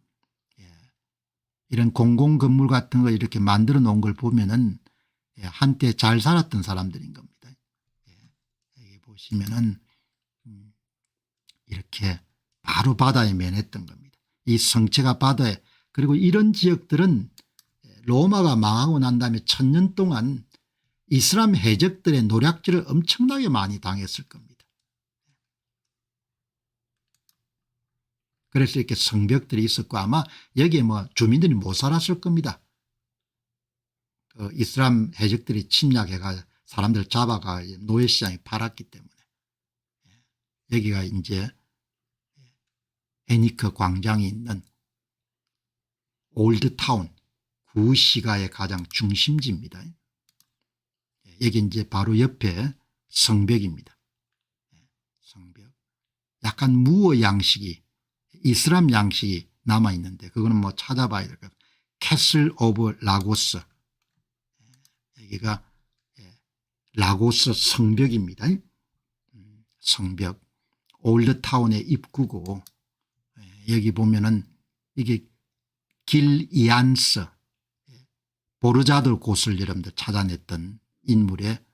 이런 공공건물 같은 거 이렇게 만들어 놓은 걸 보면은 한때 잘 살았던 사람들인 겁니다. 여기 보시면은 이렇게 바로 바다에 면했던 겁니다. 이 성체가 바다에. 그리고 이런 지역들은 로마가 망하고 난 다음에 1000년 동안 이슬람 해적들의 노략질을 엄청나게 많이 당했을 겁니다. 그래서 이렇게 성벽들이 있었고 아마 여기에 뭐 주민들이 못 살았을 겁니다. 그 이슬람 해적들이 침략해가 사람들 잡아가 노예시장에 팔았기 때문에. 여기가 이제 애니크 광장이 있는 올드타운 구시가의 가장 중심지입니다. 여기 이제 바로 옆에 성벽입니다. 성벽. 약간 무어 양식이 이슬람 양식이 남아 있는데 그거는 뭐 찾아봐야 될 것 같아요. 캐슬 오브 라고스. 여기가 라고스 성벽입니다. 성벽. 올드타운의 입구고 여기 보면은 이게 길 이안스 보르자드 곳을 여러분들 찾아냈던 인물의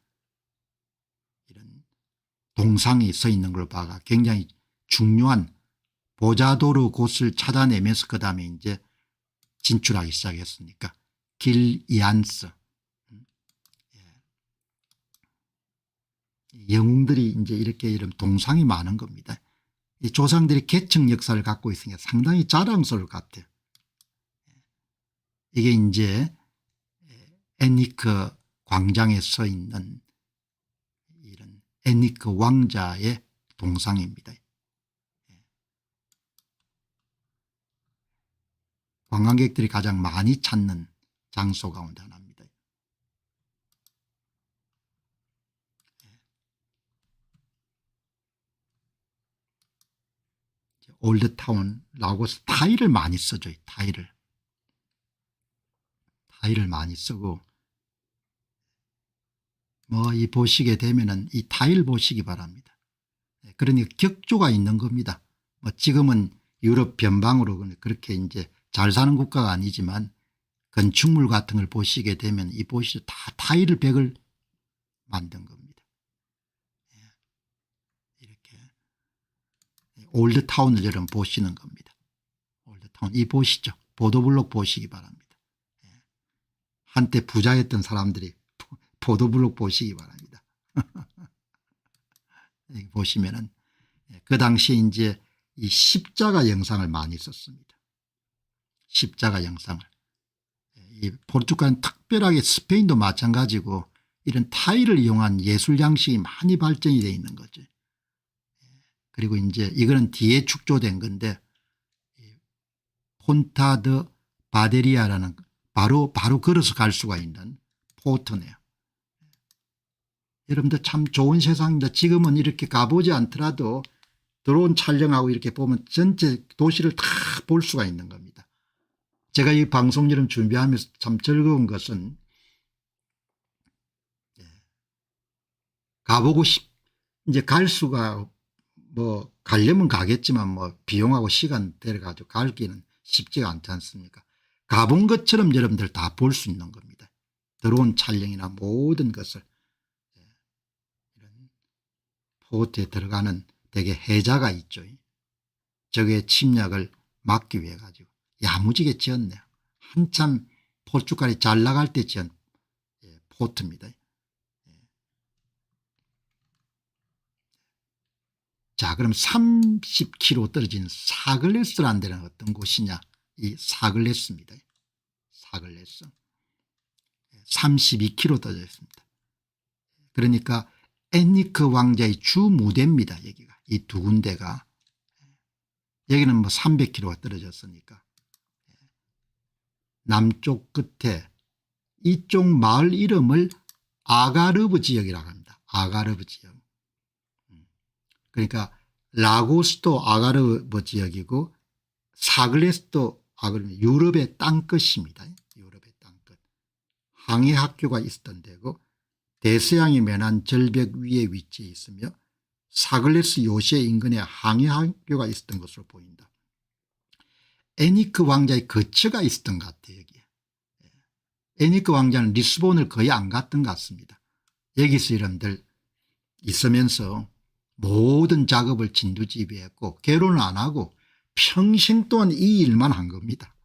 이런 동상이 서 있는 걸 봐가 굉장히 중요한 보자도르 곳을 찾아내면서 그 다음에 이제 진출하기 시작했으니까 길 이안스. 영웅들이 이제 이렇게 이런 동상이 많은 겁니다. 이 조상들이 계층 역사를 갖고 있으니까 상당히 자랑스러울 것 같아요. 이게 이제 애니크 광장에 서 있는 이런 애니크 왕자의 동상입니다. 관광객들이 가장 많이 찾는 장소 가운데 하나입니다. 올드타운 라고스 타일을 많이 써줘요. 타일을 많이 쓰고 뭐 이 보시게 되면은 이 타일 보시기 바랍니다. 그러니까 격조가 있는 겁니다. 뭐 지금은 유럽 변방으로 그렇게 이제 잘 사는 국가가 아니지만 건축물 같은 걸 보시게 되면 이 보시죠. 다 타일을 벽을 만든 겁니다. 이렇게 올드타운을 여러분 보시는 겁니다. 올드타운 이 보시죠. 보도블록 보시기 바랍니다. 한때 부자였던 사람들이 보도블록 보시기 바랍니다. 여기 보시면은 그 당시에 이제 이 십자가 영상을 많이 썼습니다. 십자가 영상을. 이 포르투갈은 특별하게 스페인도 마찬가지고 이런 타일을 이용한 예술 양식이 많이 발전이 되어 있는 거죠. 그리고 이제 이거는 뒤에 축조된 건데 폰타드 바데리아라는 바로 걸어서 갈 수가 있는 포트네요. 여러분들 참 좋은 세상입니다. 지금은 이렇게 가보지 않더라도 드론 촬영하고 이렇게 보면 전체 도시를 다 볼 수가 있는 겁니다. 제가 이 방송 이름 준비하면서 참 즐거운 것은 가보고 이제 갈 수가 뭐 가려면 가겠지만 뭐 비용하고 시간 들어가지고 가기는 쉽지가 않지 않습니까? 가본 것처럼 여러분들 다 볼 수 있는 겁니다. 드론 촬영이나 모든 것을 이런 포트에 들어가는 되게 해자가 있죠. 적의 침략을 막기 위해 가지고 야무지게 지었네요. 한참 포르투갈이 잘 나갈 때 지은 포트입니다. 자, 그럼 30km 떨어진 사글레스라는 데는 어떤 곳이냐? 이 사글레스입니다. 사글레스. 32km 떨어져 있습니다. 그러니까 엔리크 왕자의 주 무대입니다. 여기가 이 두 군데가. 여기는 뭐 300km가 떨어졌으니까 남쪽 끝에 이쪽 마을 이름을 아가르브 지역이라고 합니다. 아가르브 지역. 그러니까 라고스도 아가르브 지역이고 사글레스도 아가르브, 유럽의 땅끝입니다. 유럽의 땅끝. 항해학교가 있었던 데고 대서양이 면한 절벽 위에 위치해 있으며 사글레스 요새 인근에 항해학교가 있었던 것으로 보인다. 에니크 왕자의 거처가 있었던 것 같아요. 여기에. 에니크 왕자는 리스본을 거의 안 갔던 것 같습니다. 여기서 여러분들 있으면서 모든 작업을 진두지휘했고 결혼을 안 하고 평생 동안 이 일만 한 겁니다.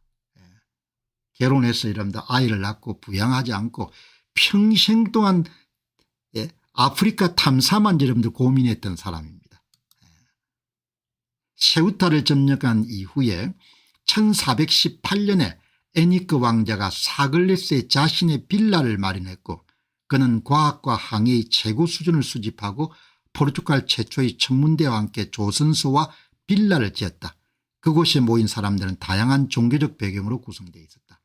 결혼해서 여러분들 아이를 낳고 부양하지 않고 평생 동안 아프리카 탐사만 여러분들 고민했던 사람입니다. 세우타를 점령한 이후에 1418년에 에니크 왕자가 사글레스에 자신의 빌라를 마련했고 그는 과학과 항해의 최고 수준을 수집하고 포르투갈 최초의 천문대와 함께 조선소와 빌라를 지었다. 그곳에 모인 사람들은 다양한 종교적 배경으로 구성되어 있었다.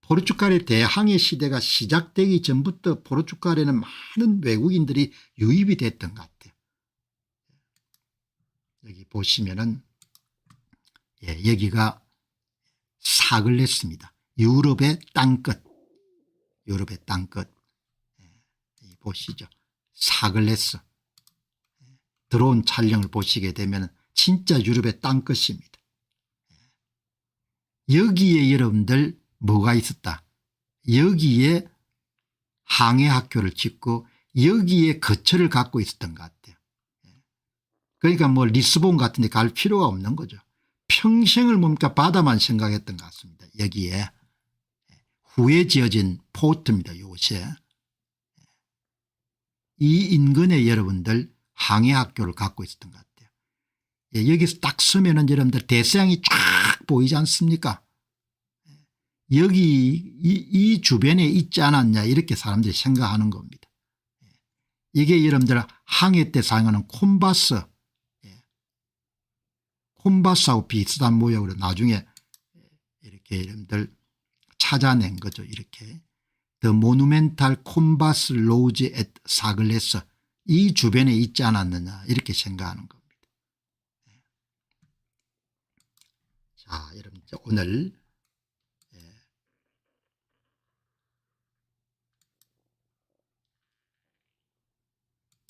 포르투갈의 대항해 시대가 시작되기 전부터 포르투갈에는 많은 외국인들이 유입이 됐던 것 같아요. 여기 보시면은 여기가 사글레스입니다. 유럽의 땅끝. 유럽의 땅끝. 보시죠. 사글레스. 드론 촬영을 보시게 되면 진짜 유럽의 땅끝입니다. 여기에 여러분들 뭐가 있었다. 여기에 항해학교를 짓고 여기에 거처를 갖고 있었던 것 같아요. 그러니까 뭐 리스본 같은 데 갈 필요가 없는 거죠. 평생을 뭡니까 바다만 생각했던 것 같습니다. 여기에 후에 지어진 포트입니다. 요새 이 인근에 여러분들 항해학교를 갖고 있었던 것 같아요. 여기서 딱 서면은 여러분들 대서양이 쫙 보이지 않습니까? 여기 이 주변에 있지 않았냐 이렇게 사람들이 생각하는 겁니다. 이게 여러분들 항해 때 사용하는 콤바스, 콤바스하고 비슷한 모양으로 나중에 이렇게 여러분들 찾아낸 거죠. 이렇게 The Monumental Compass Lodge at 사글레스, 이 주변에 있지 않았느냐 이렇게 생각하는 겁니다. 자, 여러분 오늘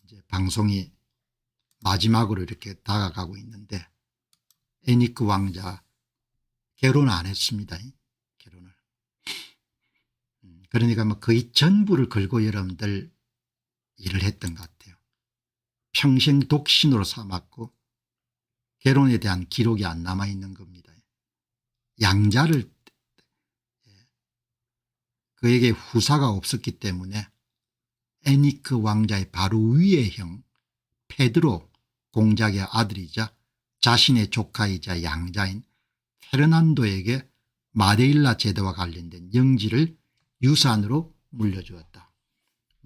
이제 방송이 마지막으로 이렇게 다가가고 있는데 에니크 왕자 결혼 안 했습니다. 결혼을. 그러니까 뭐 거의 전부를 걸고 여러분들 일을 했던 것 같아요. 평생 독신으로 삼았고 결혼에 대한 기록이 안 남아 있는 겁니다. 양자를 그에게 후사가 없었기 때문에 에니크 왕자의 바로 위의 형 페드로 공작의 아들이자 자신의 조카이자 양자인 페르난도에게 마데일라 제도와 관련된 영지를 유산으로 물려주었다.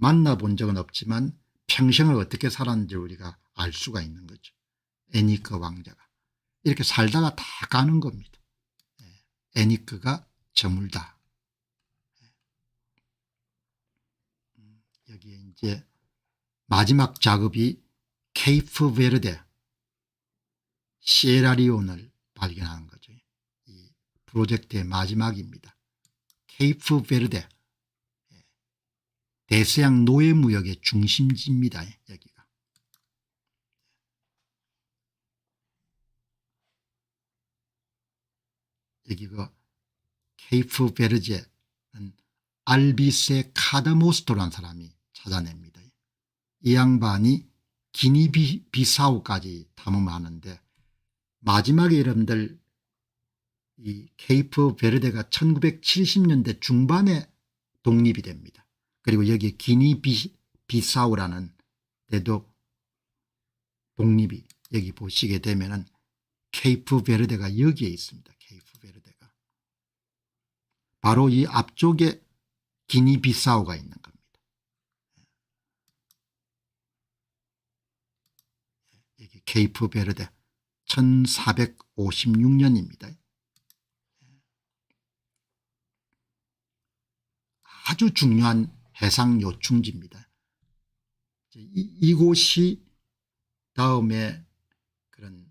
만나본 적은 없지만 평생을 어떻게 살았는지 우리가 알 수가 있는 거죠. 에니크 왕자가 이렇게 살다가 다 가는 겁니다. 에니크가 저물다. 여기에 이제 마지막 작업이 케이프 베르데 시에라리온을 발견하는 거죠. 이 프로젝트의 마지막입니다. 케이프 베르데 대서양 노예무역의 중심지입니다. 여기가. 여기가 케이프 베르제는 알비세 카드모스토라는 사람이 찾아냅니다. 이 양반이 기니비사우까지 탐험하는데 마지막에 여러분들 이 케이프 베르데가 1970년대 중반에 독립이 됩니다. 그리고 여기 기니비사우라는 데도 독립이 여기 보시게 되면은 케이프 베르데가 여기에 있습니다. 케이프 베르데가 바로 이 앞쪽에 기니비사우가 있는 겁니다. 여기 케이프 베르데 1456년입니다. 아주 중요한 해상 요충지입니다. 이곳이 다음에 그런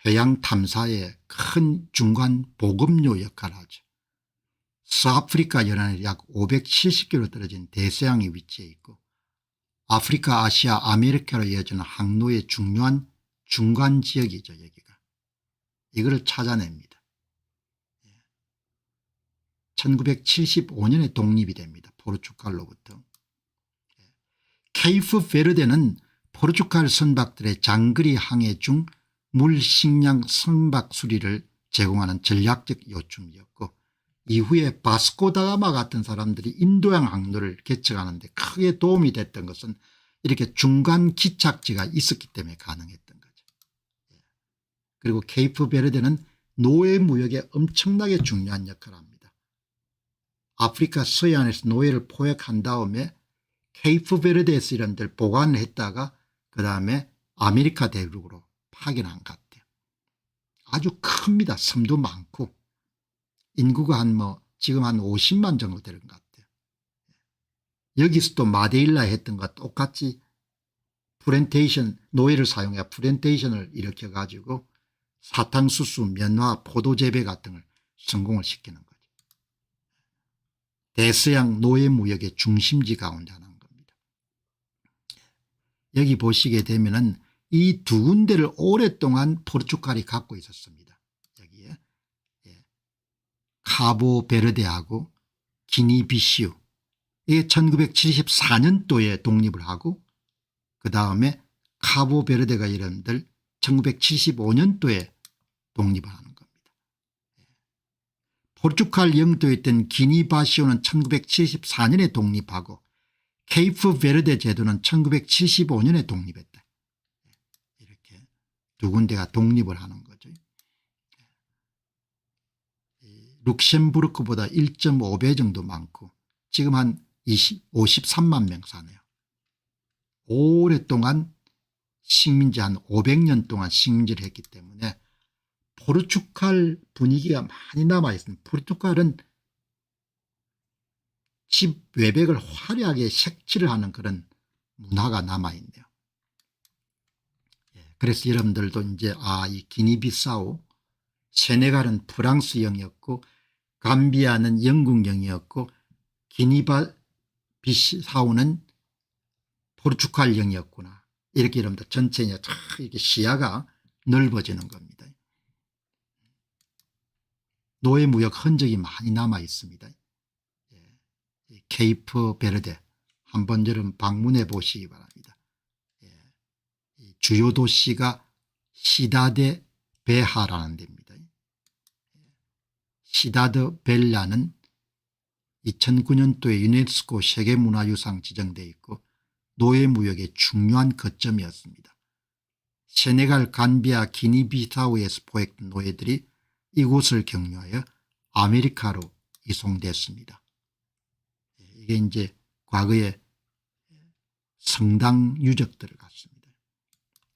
해양 탐사의 큰 중간 보급로 역할을 하죠. 서아프리카 연안에 약 570km 떨어진 대서양에 위치해 있고 아프리카, 아시아, 아메리카로 이어지는 항로의 중요한 중간 지역이죠. 여기가. 이거를 찾아냅니다. 1975년에 독립이 됩니다. 포르투갈로부터. 케이프 베르데는 포르투갈 선박들의 장거리 항해 중 물, 식량, 선박 수리를 제공하는 전략적 요충지였고 이후에 바스코다가마 같은 사람들이 인도양 항로를 개척하는 데 크게 도움이 됐던 것은 이렇게 중간 기착지가 있었기 때문에 가능했던 거죠. 그리고 케이프 베르데는 노예 무역에 엄청나게 중요한 역할을 합니다. 아프리카 서해안에서 노예를 포획한 다음에 케이프 베르데에서 이런 데를 보관을 했다가 그다음에 아메리카 대륙으로 파견한 것 같아요. 아주 큽니다. 섬도 많고 인구가 지금 한 50만 정도 되는 것 같아요. 여기서도 마데일라 했던 것과 똑같이 플랜테이션 노예를 사용해 플랜테이션을 일으켜 가지고 사탕수수, 면화, 포도 재배 같은 걸 성공을 시키는 거죠. 대서양 노예 무역의 중심지 가운데 하나인 겁니다. 여기 보시게 되면은 이 두 군데를 오랫동안 포르투갈이 갖고 있었습니다. 여기에 카보베르데하고 기니비시우 이게 1974년도에 독립을 하고 그다음에 카보베르데가 여러분들 1975년도에 독립을 하는 겁니다. 포르투갈 영토에 있던 기니바시오는 1974년에 독립하고 케이프 베르데 제도는 1975년에 독립했다. 이렇게 두 군데가 독립을 하는 거죠. 룩셈부르크보다 1.5배 정도 많고 지금 한 53만 명 사네요. 오랫동안 식민지 한 500년 동안 식민지를 했기 때문에 포르투갈 분위기가 많이 남아있습니다. 포르투갈은 집 외벽을 화려하게 색칠을 하는 그런 문화가 남아있네요. 그래서 여러분들도 이제 이 기니비사우 세네갈은 프랑스령이었고 감비아는 영국령이었고 기니비사우는 포르투갈령이었구나. 이렇게 여러분들 전체 이렇게 시야가 넓어지는 겁니다. 노예 무역 흔적이 많이 남아 있습니다. 케이프 베르데 한번 여러분 방문해 보시기 바랍니다. 주요 도시가 시다데 베하라는 데입니다. 시다드 벨라는 2009년도에 유네스코 세계문화유산 지정되어 있고 노예무역의 중요한 거점이었습니다. 세네갈, 감비아, 기니비사우에서 포획된 노예들이 이곳을 경유하여 아메리카로 이송됐습니다. 이게 이제 과거에 성당 유적들을 갔습니다.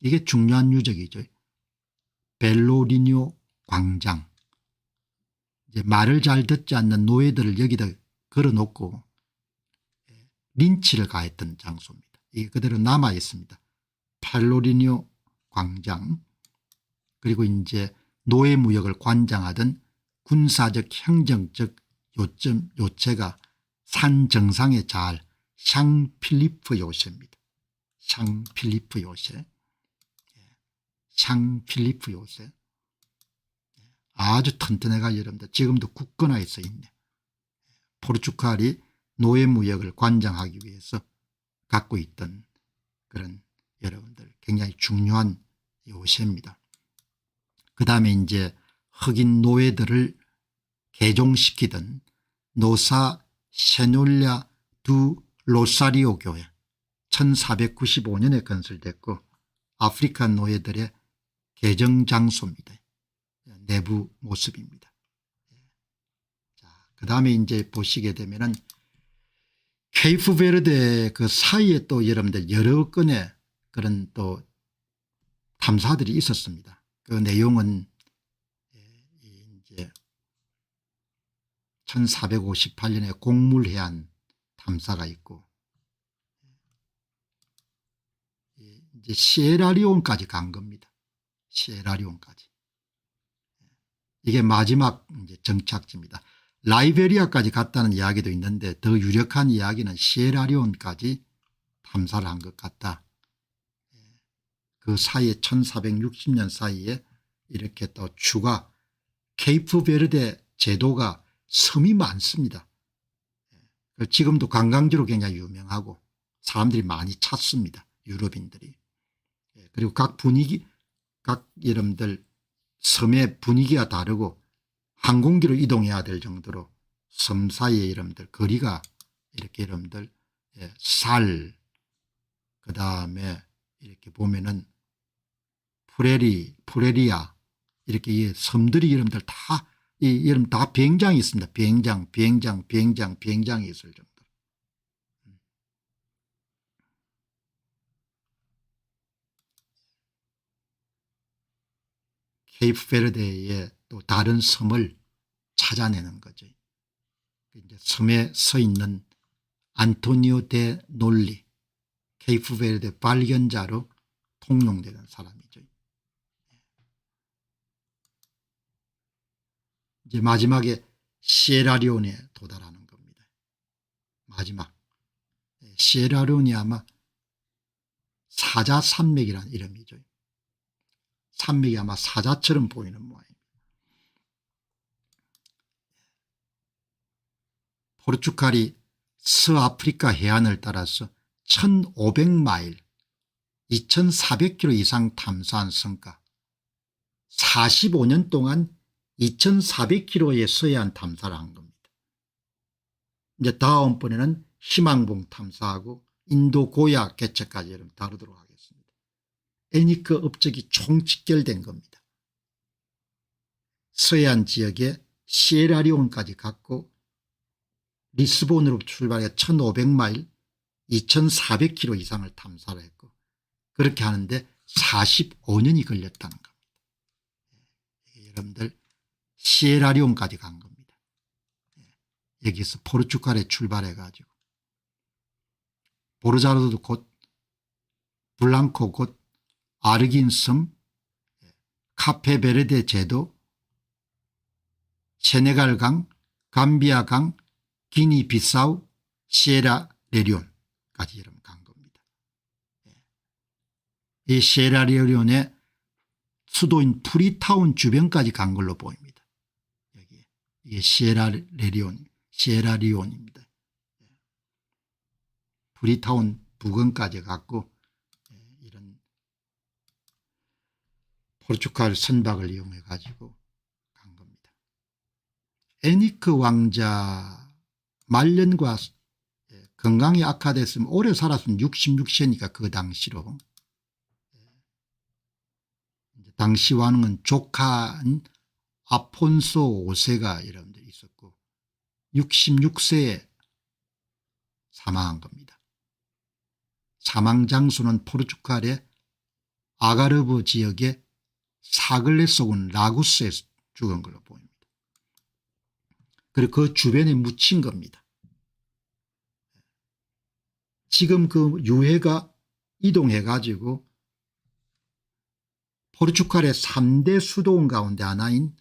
이게 중요한 유적이죠. 벨로리뇨 광장. 이제 말을 잘 듣지 않는 노예들을 여기다 걸어놓고 린치를 가했던 장소입니다. 이게 그대로 남아 있습니다. 벨로리뇨 광장. 그리고 이제 노예무역을 관장하던 군사적 행정적 요체가 산 정상에 잘 샹필리프 요새입니다. 샹필리프 요새. 샹필리프 요새. 아주 튼튼해가 여러분들 지금도 굳건하게 써 있네. 포르투갈이 노예무역을 관장하기 위해서 갖고 있던 그런 여러분들 굉장히 중요한 요새입니다. 그 다음에 이제 흑인 노예들을 개종시키던 노사 세놀랴 두 로사리오 교회 1495년에 건설됐고 아프리카 노예들의 개정장소입니다. 내부 모습입니다. 자, 그 다음에 이제 보시게 되면은 케이프베르데 그 사이에 또 여러분들 여러 건의 그런 또 탐사들이 있었습니다. 그 내용은 이제 1458년에 곡물해안 탐사가 있고 이제 시에라리온까지 간 겁니다. 시에라리온까지. 이게 마지막 이제 정착지입니다. 라이베리아까지 갔다는 이야기도 있는데 더 유력한 이야기는 시에라리온까지 탐사를 한 것 같다. 그 사이에 1460년 사이에 이렇게 또 추가 케이프베르데 제도가 섬이 많습니다. 지금도 관광지로 굉장히 유명하고 사람들이 많이 찾습니다. 유럽인들이. 그리고 각 여러분들 섬의 분위기가 다르고 항공기로 이동해야 될 정도로 섬 사이에 여러분들 거리가 이렇게 여러분들 살 그다음에 이렇게 보면은 프레리아 이렇게 이 섬들이 여러분들 다 여러분 다 비행장이 있습니다. 비행장이 있을 정도. 케이프베르데의 또 다른 섬을 찾아내는 거죠. 이제 섬에 서 있는 안토니오 데 놀리 케이프베르데 발견자로 통용되는 사람이죠. 이제 마지막에 시에라리온에 도달하는 겁니다. 마지막 시에라리온이 아마 사자산맥이라는 이름이죠. 산맥이 아마 사자처럼 보이는 모양입니다. 포르투갈이 서아프리카 해안을 따라서 1500마일 2400km 이상 탐사한 성과 45년 동안 2400km의 서해안 탐사를 한 겁니다. 이제 다음번에는 희망봉 탐사하고 인도 고야 개체까지 여러분 다루도록 하겠습니다. 애니크 업적이 총집결된 겁니다. 서해안 지역에 시에라리온까지 갔고 리스본으로 출발해 1500마일 2400km 이상을 탐사를 했고 그렇게 하는데 45년이 걸렸다는 겁니다. 여러분들 시에라리온까지 간 겁니다. 여기서 포르투갈에 출발해 가지고 보르자르도 곧 블랑코 곧 아르긴섬 카페베르데 제도 세네갈강 감비아강 기니비사우 시에라레리온까지 여러분 간 겁니다. 이 시에라레리온의 수도인 프리타운 주변까지 간 걸로 보입니다. 여기 이게 시에라리온입니다. 프리타운 부근까지 갔고 이런 포르투갈 선박을 이용해 가지고 간 겁니다. 애니크 왕자 말년과 건강이 악화됐으면 오래 살았으면 66세니까 그 당시로 당시 왕은 조카인 아폰소 5세가 여러분들 있었고 66세에 사망한 겁니다. 사망 장소는 포르투갈의 아가르브 지역의 사글레 속은 라구스에서 죽은 걸로 보입니다. 그리고 그 주변에 묻힌 겁니다. 지금 그 유해가 이동해 가지고 포르투갈의 3대 수도원 가운데 하나인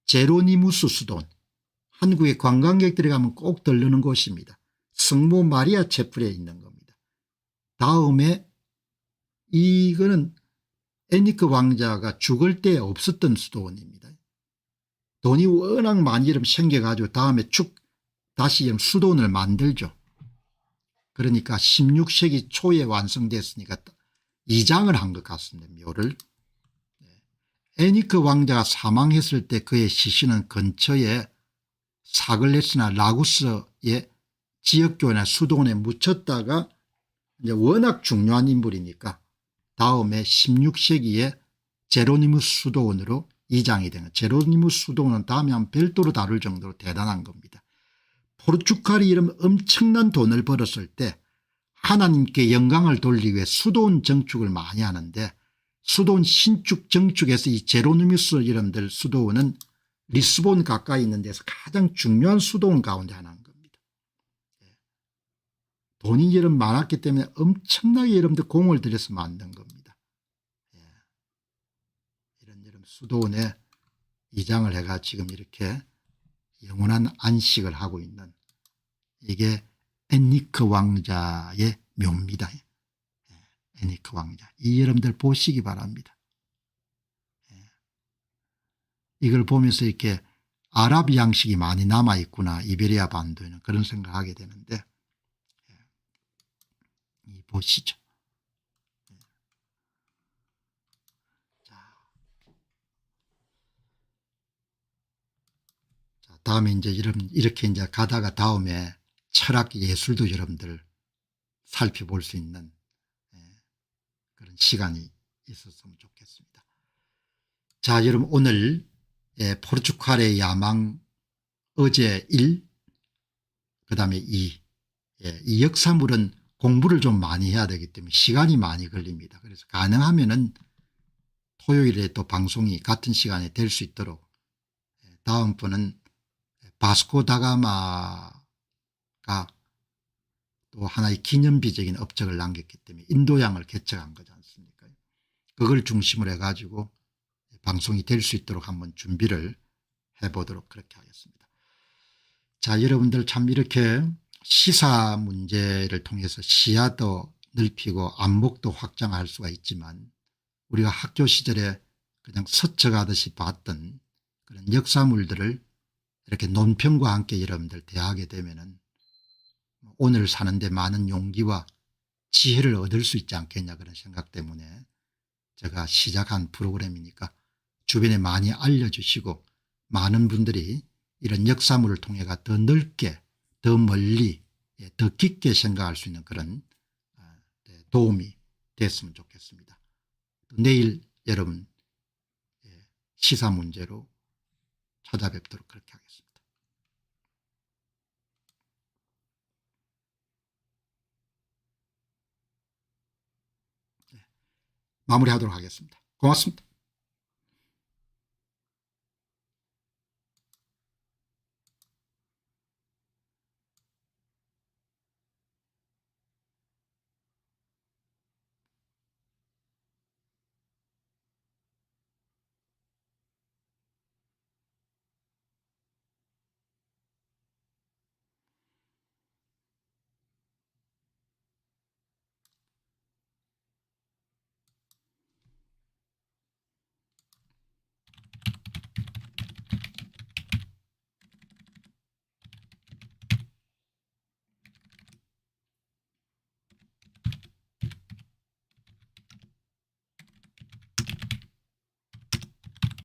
제로니무스 수도원, 한국의 관광객들이 가면 꼭 들르는 곳입니다. 성모 마리아 채플에 있는 겁니다. 다음에 이거는 애니크 왕자가 죽을 때 없었던 수도원입니다. 돈이 워낙 많이 이름 생겨가지고 다음에 다시 이름 수도원을 만들죠. 그러니까 16세기 초에 완성됐으니까 이장을 한 것 같습니다. 묘를. 애니크 왕자가 사망했을 때 그의 시신은 근처에 사글레스나 라구스의 지역교회나 수도원에 묻혔다가 이제 워낙 중요한 인물이니까 다음에 16세기에 제로니무스 수도원으로 이장이 된 거예요. 제로니무스 수도원은 다음에 한 별도로 다룰 정도로 대단한 겁니다. 포르투갈이 이런 엄청난 돈을 벌었을 때 하나님께 영광을 돌리기 위해 수도원 정축을 많이 하는데 수도원 신축 정축에서 이 제로니무스 이름들 수도원은 리스본 가까이 있는 데서 가장 중요한 수도원 가운데 하나인 겁니다. 돈이 이름 많았기 때문에 엄청나게 여러분들 공을 들여서 만든 겁니다. 이런 수도원에 이장을 해가 지금 이렇게 영원한 안식을 하고 있는 이게 애니크 왕자의 묘입니다. 애니크 왕자. 이 여러분들 보시기 바랍니다. 이걸 보면서 이렇게 아랍 양식이 많이 남아있구나. 이베리아 반도에는 그런 생각하게 되는데 보시죠. 자, 다음에 이제 이렇게 이제 가다가 다음에 철학 예술도 여러분들 살펴볼 수 있는 그런 시간이 있었으면 좋겠습니다. 자, 여러분 오늘 포르투갈의 야망 어제 1 그다음에 2 이 역사물은 공부를 좀 많이 해야 되기 때문에 시간이 많이 걸립니다. 그래서 가능하면은 토요일에 또 방송이 같은 시간에 될 수 있도록 다음번은 바스코 다가마가 또 하나의 기념비적인 업적을 남겼기 때문에 인도양을 개척한 거지 않습니까? 그걸 중심으로 해가지고 방송이 될 수 있도록 한번 준비를 해보도록 그렇게 하겠습니다. 자, 여러분들 참 이렇게 시사 문제를 통해서 시야도 넓히고 안목도 확장할 수가 있지만 우리가 학교 시절에 그냥 스쳐가듯이 봤던 그런 역사물들을 이렇게 논평과 함께 여러분들 대하게 되면은 오늘 사는데 많은 용기와 지혜를 얻을 수 있지 않겠냐 그런 생각 때문에 제가 시작한 프로그램이니까 주변에 많이 알려주시고 많은 분들이 이런 역사물을 통해가 더 넓게 더 멀리 더 깊게 생각할 수 있는 그런 도움이 됐으면 좋겠습니다. 내일 여러분 시사 문제로 찾아뵙도록 그렇게 하겠습니다. 마무리하도록 하겠습니다. 고맙습니다.